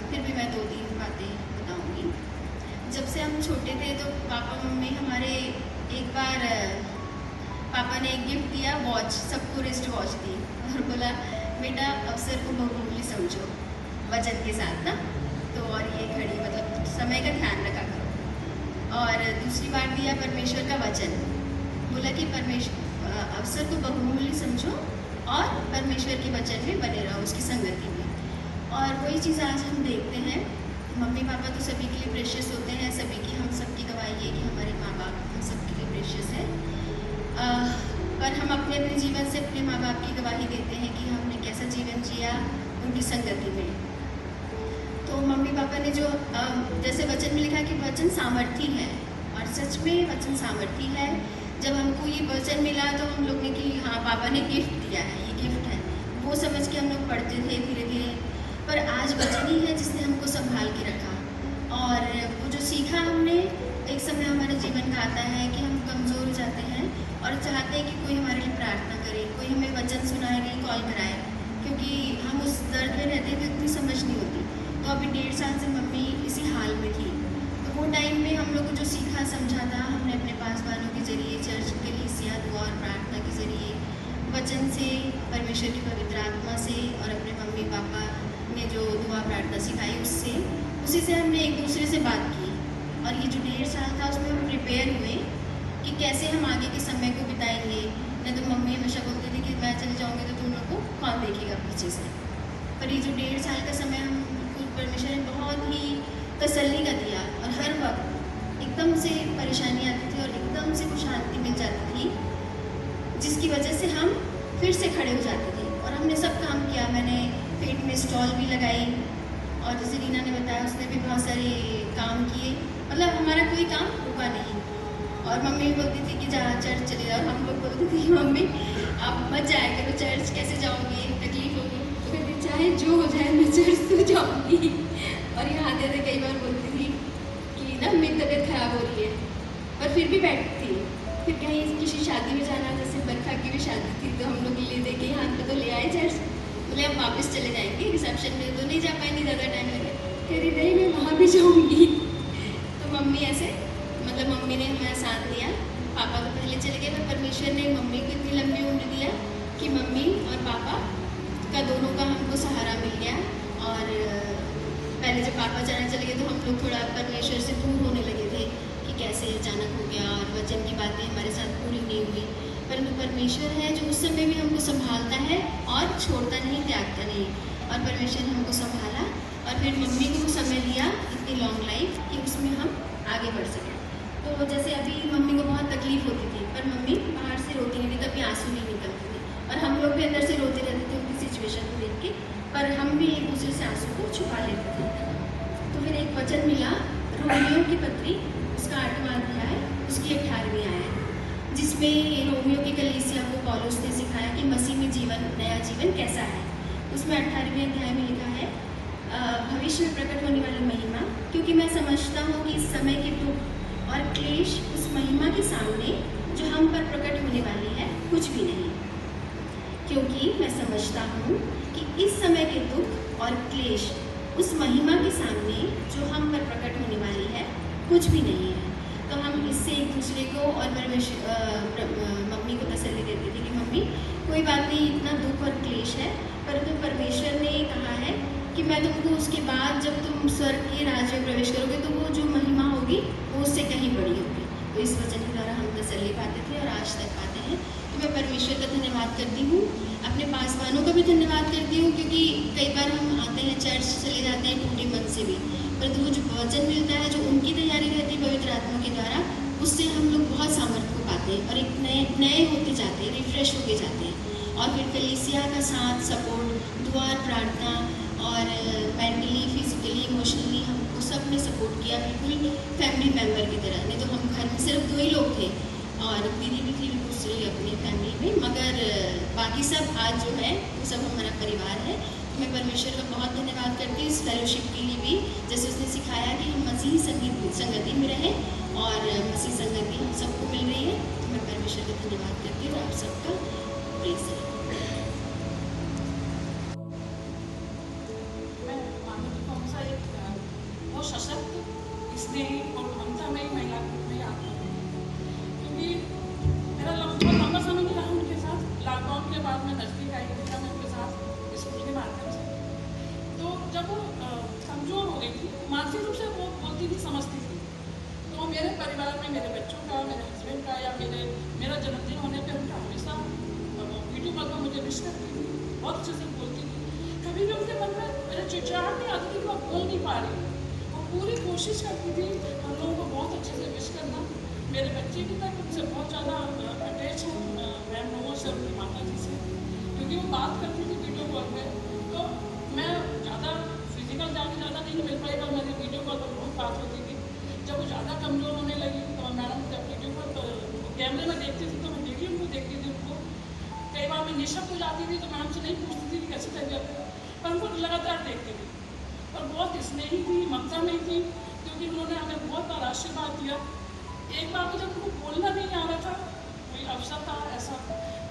फिर भी मैं 2-3 बातें बताऊंगी। जब से हम छोटे थे तो पापा मम्मी हमारे, एक बार पापा ने एक गिफ्ट दिया, वॉच, सबको रिस्ट वॉच दी और बोला बेटा अवसर को बहुमूल्य समझो, वजन के साथ ना। तो और ये घड़ी, मतलब समय का ध्यान रखा करो। और दूसरी बात दिया परमेश्वर का वचन, बोला कि परमेश्वर अवसर को बहुमूल्य समझो और परमेश्वर के वचन में बने रहो, उसकी संगति में। और वही चीज़ आज हम देखते हैं, मम्मी पापा तो सभी के लिए प्रेशियस होते हैं, सभी की, हम सबकी गवाही है कि हमारे माँ बाप हम सबके लिए प्रेशियस है। पर हम अपने अपने जीवन से अपने माँ बाप की गवाही देते हैं कि हमने कैसा जीवन जिया उनकी संगति में। तो मम्मी पापा ने जो जैसे वचन में लिखा कि वचन सामर्थी है, और सच में वचन सामर्थी है। जब हमको ये वचन मिला तो हम लोग ने कि हाँ पापा ने गिफ्ट दिया है, ये गिफ्ट है, वो समझ के हम लोग पढ़ते थे धीरे धीरे। पर आज वचन ही है जिसने हमको संभाल के रखा। और वो जो सीखा हमने, एक समय हमारे जीवन का आता है कि हम कमज़ोर हो जाते हैं और चाहते हैं कि कोई हमारे लिए प्रार्थना करे, कोई हमें वचन सुनाए, नहीं कॉल कराए, क्योंकि हम उस दर्द में रहते थे, इतनी समझ नहीं होती। तो अभी 1.5 साल से मम्मी इसी हाल में थी। तो वो टाइम में हम लोग को जो सीखा समझा था, हमने अपने पासवानों के जरिए, चर्च के कलीसिया, दुआ और प्रार्थना के जरिए, वचन से, परमेश्वर की पवित्र आत्मा से, और अपने मम्मी पापा ने जो दुआ प्रार्थना सिखाई उससे, उसी से हमने एक दूसरे से बात की। और ये जो 1.5 साल था उसमें हम प्रिपेयर हुए कि कैसे हम आगे के समय को बिताएंगे। नहीं तो मम्मी हमेशा बोलती थी कि मैं चले जाऊँगी तो तुम लोग को कौन देखेगा पीछे से। पर ये जो 1.5 साल का समय हम परमेश्वर ने बहुत ही तसल्ली का दिया, और हर वक्त एकदम से परेशानी आती थी और एकदम से कुछ शांति मिल जाती थी, जिसकी वजह से हम फिर से खड़े हो जाते थे। और हमने सब काम किया, मैंने पेट में स्टॉल भी लगाई, और जैसे रीना ने बताया उसने भी बहुत सारे काम किए, मतलब हमारा कोई काम रुका नहीं। और मम्मी बोलती थी कि जा चर्च चले जाओ, हम लोग बोलते थे कि मम्मी आप मत जाया करो चर्च, कैसे जाओगी, तकलीफ होगी। तो कहती चाहे जो हो जाए मैं चर्च तो जाऊँगी। और यहाँ आते थे कई बार बोलती थी कि ना मेरी तबीयत खराब हो रही है, पर फिर भी बैठती थी। फिर कहीं किसी शादी में जाना, जैसे बरखा की भी शादी थी, तो हम लोग ले दे के यहाँ पे तो ले आए चर्च, बोले अब वापस चले जाएंगे, रिसेप्शन में तो नहीं जा पाएंगे, ज़्यादा टाइम लगे। कह रही नहीं मैं वहाँ भी जाऊँगी। तो मम्मी ऐसे, मतलब मम्मी ने हमारा साथ दिया। पापा तो पहले चले गए, पर परमेश्वर ने मम्मी को इतनी लंबी उम्र दिया कि मम्मी और पापा का दोनों का हमको सहारा मिल गया। और पहले जब पापा चले गए तो हम लोग थोड़ा परमेश्वर से दूर होने लगे थे कि कैसे अचानक हो गया, और वचन की बातें हमारे साथ पूरी नहीं हुई। परंतु परमेश्वर है जो उस समय भी हमको संभालता है और छोड़ता नहीं, त्यागता नहीं। और परमेश्वर ने हमको संभाला, और फिर मम्मी को समय दिया इतनी लॉन्ग लाइफ कि उसमें हम आगे बढ़ सकें। तो जैसे अभी मम्मी को बहुत तकलीफ होती थी, पर मम्मी बाहर से रोती नहीं थी, कभी आंसू नहीं निकलते थे, और हम लोग भी अंदर से रोते रहते थे उनकी सिचुएशन को देख के, पर हम भी एक दूसरे से आंसू को छुपा लेते थे। तो फिर एक वचन मिला, रोमियो की पत्री, उसका 8वां अध्याय, उसकी 18वीं आयत, जिसमें रोमियो की कलीसिया को पौलुस ने सिखाया कि मसीह में जीवन, नया जीवन कैसा है। उसमें 18वें अध्याय में लिखा है भविष्य में प्रकट होने वाली महिमा, क्योंकि मैं समझता हूँ कि इस समय के दुख और क्लेश उस महिमा के सामने जो हम पर प्रकट होने वाली है कुछ भी नहीं। क्योंकि मैं समझता हूँ कि इस समय के दुख और क्लेश उस महिमा के सामने जो हम पर प्रकट होने वाली है कुछ भी नहीं है। तो हम इससे एक दूसरे को और मम्मी को तसल्ली देते थे कि मम्मी कोई बात नहीं, इतना दुख और क्लेश है, परंतु परमेश्वर ने कहा है कि मैं तुमको उसके बाद जब तुम स्वर्ग के राज्य में प्रवेश करोगे तो वो जो महिमा होगी वो उससे कहीं बड़ी होगी। तो इस वचन के द्वारा हम तसल्ली पाते थे और आज तक पाते हैं। तो मैं परमेश्वर का धन्यवाद करती हूँ, अपने पासवानों का भी धन्यवाद करती हूँ, क्योंकि कई बार हम आते हैं चर्च चले जाते हैं टूटे मन से भी, परंतु वो जो वचन मिलता है, जो उनकी तैयारी रहती है पवित्र आत्मा के द्वारा, उससे हम लोग बहुत सामर्थ्य को पाते हैं और एक नए होते जाते हैं, रिफ्रेश होके जाते हैं। और फिर कलीसिया का साथ, सपोर्ट, दुआ, प्रार्थना और मेंटली, फिजिकली, इमोशनली हमको सब ने सपोर्ट किया, बिल्कुल फैमिली मेम्बर की तरह। नहीं तो हम घर में सिर्फ 2 ही लोग थे और दीदी भी थी दूसरी अपनी फैमिली में, मगर बाकी सब आज जो है वो सब हमारा परिवार है। तो मैं परमेश्वर का बहुत धन्यवाद करती हूँ इस फेलोशिप के लिए भी, जैसे उसने सिखाया कि हम मसीही संगति में रहें और मसीह संगति हम सबको मिल रही है। मैं परमेश्वर का धन्यवाद करती हूँ। आप सबका प्रेज है। मैं मानव को हमेशा एक बहुत सशक्त, स्नेही और ममतामयी महिला के रूप में याद करूँगी, क्योंकि मेरा लंबा समय नहीं रहा उनके साथ। लॉकडाउन के बाद मैं नज़दीक आई थी मैं उनके साथ स्कूल के माध्यम से। तो जब वो कमज़ोर हो गई थी, मानसिक रूप से वो बोलती थी, समझती थी, तो मेरे परिवार में मेरे बच्चों का, मेरे हस्बैंड का या मेरा जन्मदिन होने पर उनका हमेशा वीडियो कॉल पर मुझे विश करती थी, बहुत अच्छे से बोलती थी। कभी भी उनके मन में मेरे चिड़चिड़ाहट नहीं आती थी कि वो बोल नहीं पा रही। वो पूरी कोशिश करती थी हम लोगों को बहुत अच्छे से विश करना। मेरे बच्चे भी तक उनसे बहुत ज़्यादा अटैच है, मैम लोगों से, उनकी माता जी से, क्योंकि वो बात करती थी वीडियो कॉल पर। तो मैं ज़्यादा फिजिकल जाके ज़्यादा नहीं मिल पाएगा, मेरी वीडियो कॉल पर बहुत बात होती थी। जब वो ज़्यादा कमज़ोर होने लगी तो मैडम जब वीडियो कॉल पर कैमरे में देखती थी तो मैं डेली उनको देखती थी। उनको कई बार मैं निशब्द हो जाती थी तो मैडम से नहीं पूछती थी कि कैसी तबीयत है, पर उनको लगातार देखती थी। और बहुत स्नेही थी, ममता में थी, क्योंकि उन्होंने हमें बहुत बार आशीर्वाद दिया। एक बार तो जब उनको बोलना नहीं आ रहा था, कोई अवसर था ऐसा,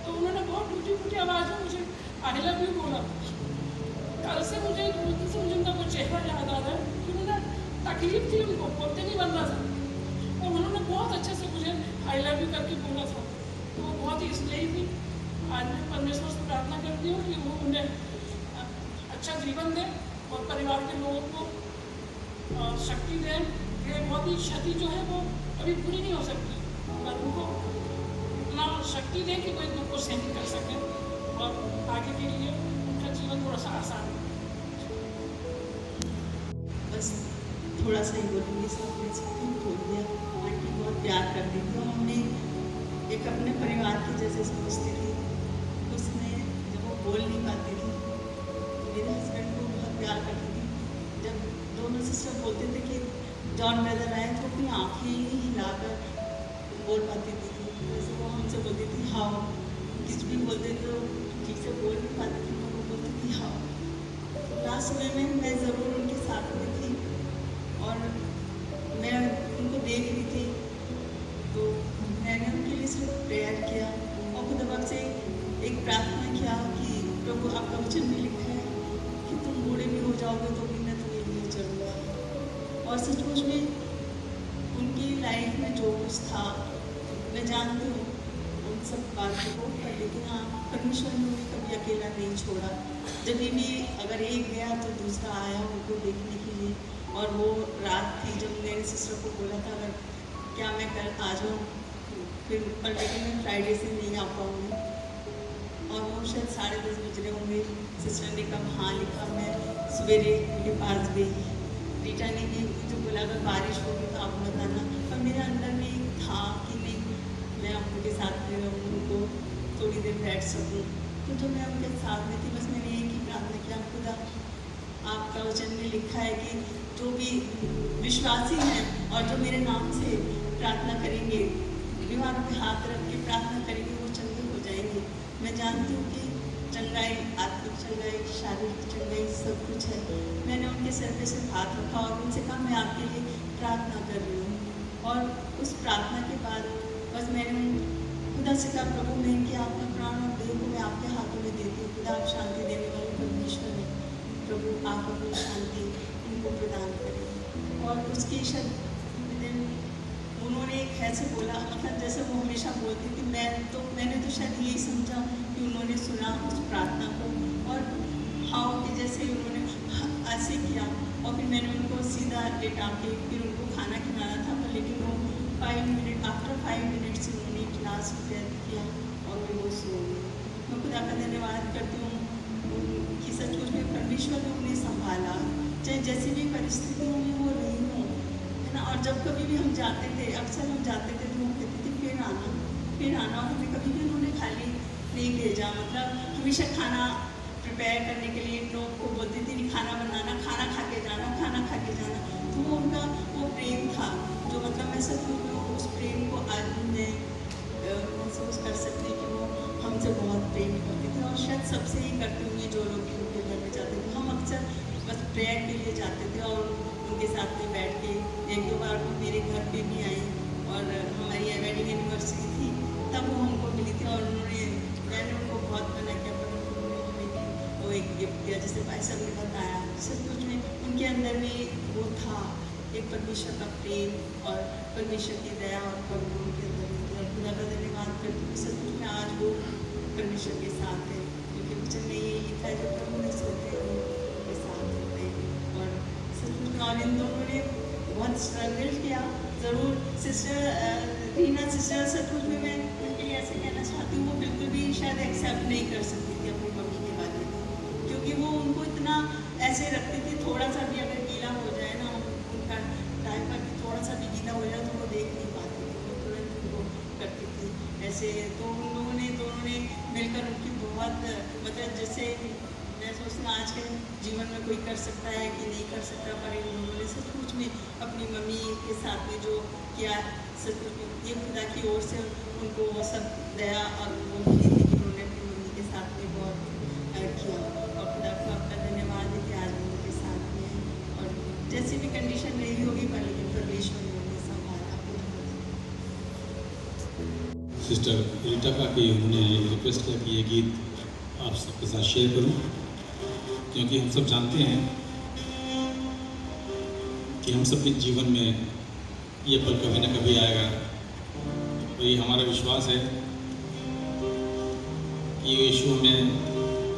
तो उन्होंने बहुत टूटी फूटी आवाज़ में मुझे आई लव यू बोला। कल से मुझे उनका वो चेहरा याद आ रहा है कि उन्होंने तकलीफ थी, उनको बोलते नहीं बन रहा था, और उन्होंने बहुत अच्छे से मुझे आई लव यू करके बोला था। तो वो बहुत ही स्नेही थी। आज मैं परमेश्वर से प्रार्थना करती हूँ कि वो उन्हें अच्छा जीवन दे और परिवार के लोगों को शक्ति दे। ये बहुत ही क्षति जो है वो कभी पूरी नहीं हो सकती, पर उनको इतना शक्ति दे कि कोई दुख को सहन कर सके और आगे के लिए उनका जीवन थोड़ा सा आसान हो। बस थोड़ा सा ही बोलूँगी, सब बोल सकती हूँ। बोल दिया। आंटी बहुत प्यार करती थी और हमने एक अपने परिवार की जैसे समझती थी। उसमें जब वो बोल नहीं पाती थी तो मेरे हस्बैंड को बहुत प्यार करती थी। जब दोनों सिस्टर बोलते थे कि जॉन ब्रदर आए तो अपनी आँखें ही हिलाकर बोल पाती थी। वैसे वो हमसे बोलती थी हाँ, कुछ भी बोलते थे तो ठीक से बोल नहीं पाती थी, वो बोलती थी हाँ। लास्ट समय में मैं ज़रूर उनके साथ में थी और मैं उनको देख रही थी, तो मैंने उनके लिए सिर्फ प्रेयर किया और खुदा से एक प्रार्थना किया कि प्रभु आपका वचन में लिखा है कि तुम बूढ़े भी हो जाओगे तो भी मैं तुम्हें लिए चलूँगा। और सचमुच में उनकी लाइफ में जो कुछ था मैं जानती हूँ उन सब बातों को, पर लेकिन हाँ, परमेश्वर ने उन्हें कभी अकेला नहीं छोड़ा। जब भी अगर एक गया तो दूसरा आया उनको देखने के लिए। और वो रात थी जब मेरे सिस्टर को बोला था अगर क्या मैं कल आ जाऊँ, फिर पर लेकिन मैं फ्राइडे से नहीं आ पाऊँगी। और वो शायद 10:30 बज रहे होंगे। सिस्टर ने कहा हाँ लिखा, मैं सवेरे उनके पास गई। रीटा ने भी जो बोला अगर बारिश होगी तो आप बताना, पर मेरे अंदर में था कि नहीं मैं उनके साथ में रहूँ, उनको थोड़ी देर बैठ सकूँ। तो जो मैं उनके साथ में थी बस मैंने एक ही प्रार्थना किया, खुदा आपका वचन में लिखा है कि जो भी विश्वासी हैं और जो मेरे नाम से प्रार्थना करेंगे, बीमारों पे हाथ रख के प्रार्थना करेंगे, वो चंगे हो जाएंगे। मैं जानती हूँ कि चंगाई, आत्मिक चंगाई, शारीरिक चंगाई सब कुछ है। मैंने उनके सर पे सिर्फ हाथ रखा और उनसे कहा मैं आपके लिए प्रार्थना कर रही हूँ। और उस प्रार्थना के बाद बस मैंने खुदा से कहा प्रभु मैं इनके आत्मा प्राण और देह को मैं आपके हाथों में देती हूँ। खुदा आप शांति देने वाले परमेश्वर हैं, प्रभु आप अपनी शांति इनको प्रदान करें। और उसकी उन्होंने एक ऐसे बोला, मतलब जैसे वो हमेशा बोलती थी, मैंने तो शायद यही समझा कि उन्होंने सुना उस प्रार्थना को और हाँ कि जैसे उन्होंने ऐसे किया। और फिर मैंने उनको सीधा लेटा के फिर उनको खाना खिलाना था, पर लेकिन वो 5 मिनट आफ्टर 5 मिनट से उन्होंने क्लास डेथ किया और फिर वो सो गए। मैं खुदा का धन्यवाद करती हूँ कि सचमुच में परमेश्वर ने उन्हें संभाला, चाहे जैसी भी परिस्थितियों में वो रही हो, है ना। और जब कभी भी हम जाते थे, अक्सर हम जाते थे तो वो कहते थे फिर आना। और हमें कभी भी उन्होंने खाली नहीं भेजा, मतलब हमेशा खाना प्रिपेयर करने के लिए लोग को बोलती थी खाना बनाना, खाना खा के जाना। तो वो उनका वो प्रेम था जो मतलब मैं सच में उस प्रेम को आज मैं महसूस कर सकती कि वो हमसे बहुत प्रेम करते थे और शायद सबसे ही करते होंगे जो लोग उनके घर में जाते थे। हम अक्सर बस प्रेयर के लिए जाते थे और उनके साथ में बैठ के 1-2 बार वो मेरे घर पे भी आई और हमारी वेडिंग एनिवर्सरी थी तब वो हमको मिली थी और मैंने उनको बहुत मना किया, पर उन्होंने वो एक गिफ्ट दिया, जैसे भाई साहब ने बताया। सचमुच में उनके अंदर में वो था, एक परमेश्वर का प्रेम और परमेश्वर की दया और करुणा उनके अंदर में थी। और खुदा का धन्यवाद करती हूँ, सचमुच में आज वो परमेश्वर के साथ है, क्योंकि वचन में यही था, जो प्रभु ने सोते हैं उनके साथ होते हैं। और सचमुच में और इन दोनों ने बहुत स्ट्रगल किया। ज़रूर सिस्टर रीना सिस्टर, सचमुच में मैं उनके लिए ऐसे कहना चाहती हूँ, वो बिल्कुल भी शायद एक्सेप्ट नहीं कर सकती थी अपनी मम्मी के बारे में, क्योंकि वो उनको इतना ऐसे रखती थी, थोड़ा सा भी अगर गीला हो जाए ना, उनका डायपर भी थोड़ा सा भी गीला हो जाए तो वो देख नहीं पाती थी, वो तुरंत उनको करती थी ऐसे। तो उन लोगों ने दोनों ने मिलकर उनकी बहुत मतलब, जैसे मैं सोचती हूँ आज के जीवन में कोई कर सकता है कि नहीं कर सकता, पर इन लोगों ने सचमुच में अपनी मम्मी के साथ में जो किया, सचमुच में ये खुदा की ओर से उनको वो सब दया और वो मिली थी कि उन्होंने अपनी मम्मी के साथ में बहुत किया। और खुदा को आपका धन्यवाद है कि आज उनके साथ में हैं, और जैसी भी कंडीशन रही होगी, पर लेकिन परमेश्वर ने उन्हें संभाला। सिस्टर रीटा का कि उन्होंने रिक्वेस्ट किया कि ये गीत आप सबके साथ शेयर करूं, क्योंकि हम सब जानते हैं कि हम सबके जीवन में ये पल कभी ना कभी आएगा। तो ये हमारा विश्वास है कि यीशु हमें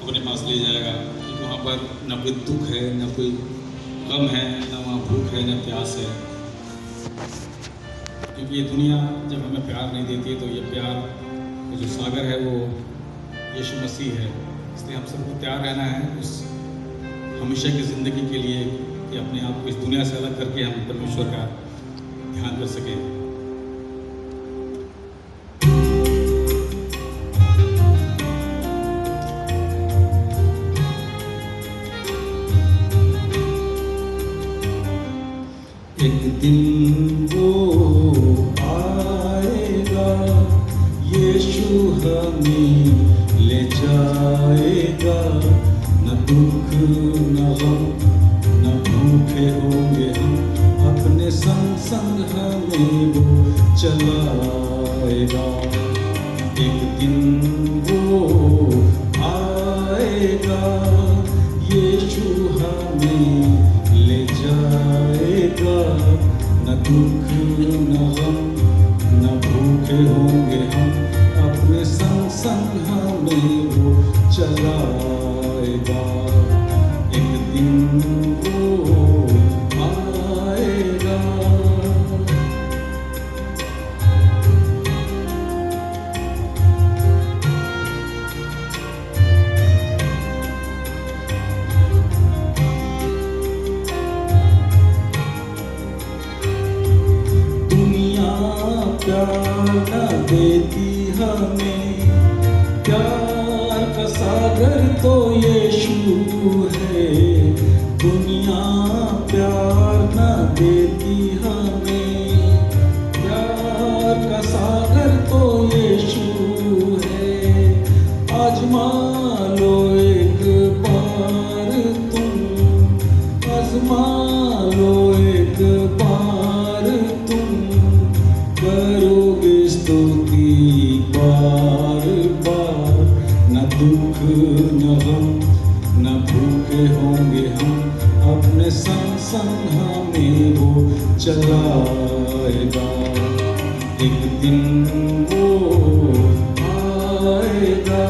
अपने पास ले जाएगा, क्योंकि वहाँ पर न कोई दुख है, न कोई गम है, न वहाँ भूख है, न प्यास है। क्योंकि ये दुनिया जब हमें प्यार नहीं देती है, तो ये प्यार का जो सागर है वो यीशु मसीह है। इसलिए हम सबको तैयार रहना है उस हमेशा की ज़िंदगी के लिए, कि अपने आप को इस दुनिया से अलग करके हम परमेश्वर का ध्यान कर सकें। एक दिन वो आएगा, यीशु हमें ले जाएगा, न दुख न गम न भूखे होंगे हम, अपने संग संग हमें वो चलाएगा। एक दिन वो आएगा, यीशु हमें ले जाएगा, न दुख न गम न भूखे होंगे हम, अपने संग संग हमें वो चलाएगा। एक दिन वो आएगा। दुनिया प्यार न देती हमें, प्यार का सागर तो यीशु है। दुनिया प्यार न देती हमें, प्यार का सागर तो यीशु है। आजमा लो एक बार तुम, आजमा लो एक बार तुम, करोगे स्तुति बार बार, न दुख न गम न भूखे होंगे हम, अपने संग संग हमें वो चलाएगा। एक दिन वो आएगा।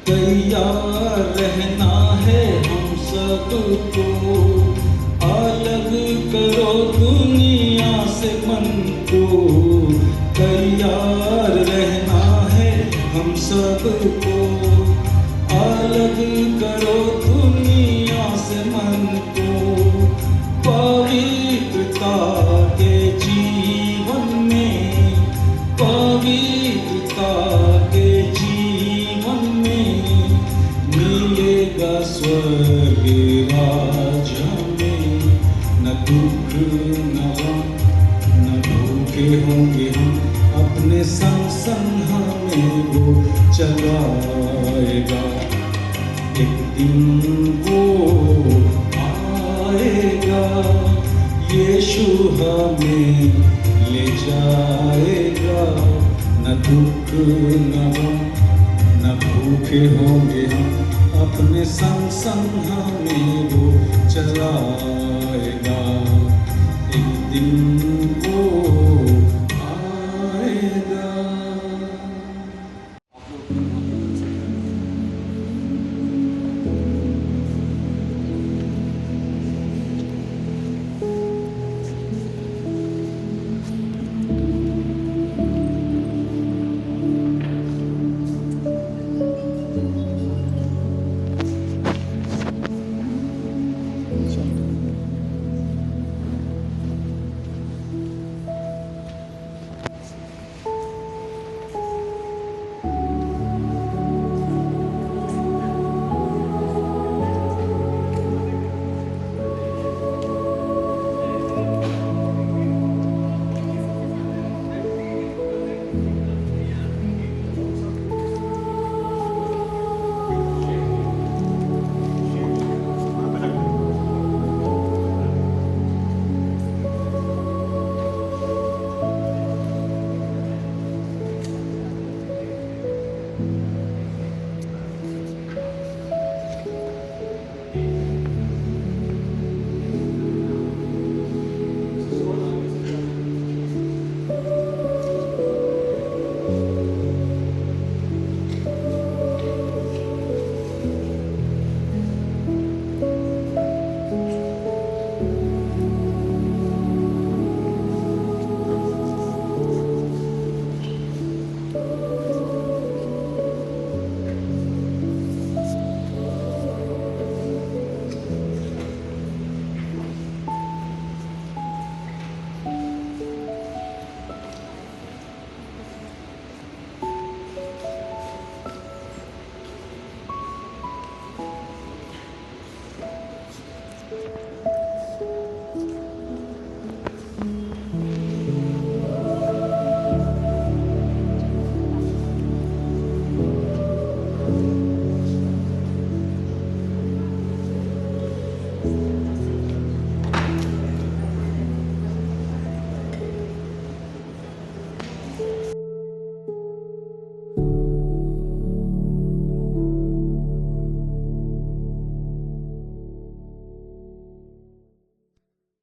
तैयार रहना है हम सबको, अलग करो दुनिया से मन को। तैयार रहना है हम सबको, अलग करो दुनिया से मन को। पवित्रता के जीवन में, पवित्रता के जीवन में मिलेगा स्वर्ग राज हमें। न दुख न गम न भूखे होंगे हम, अपने संग संग हमें वो चलाएगा। एक दिन वो आएगा, यीशु हमें ले जाएगा। न दुख न गम न भूखे होंगे हम, अपने संग संग हमें वो चलाएगा। एक दिन वो आएगा।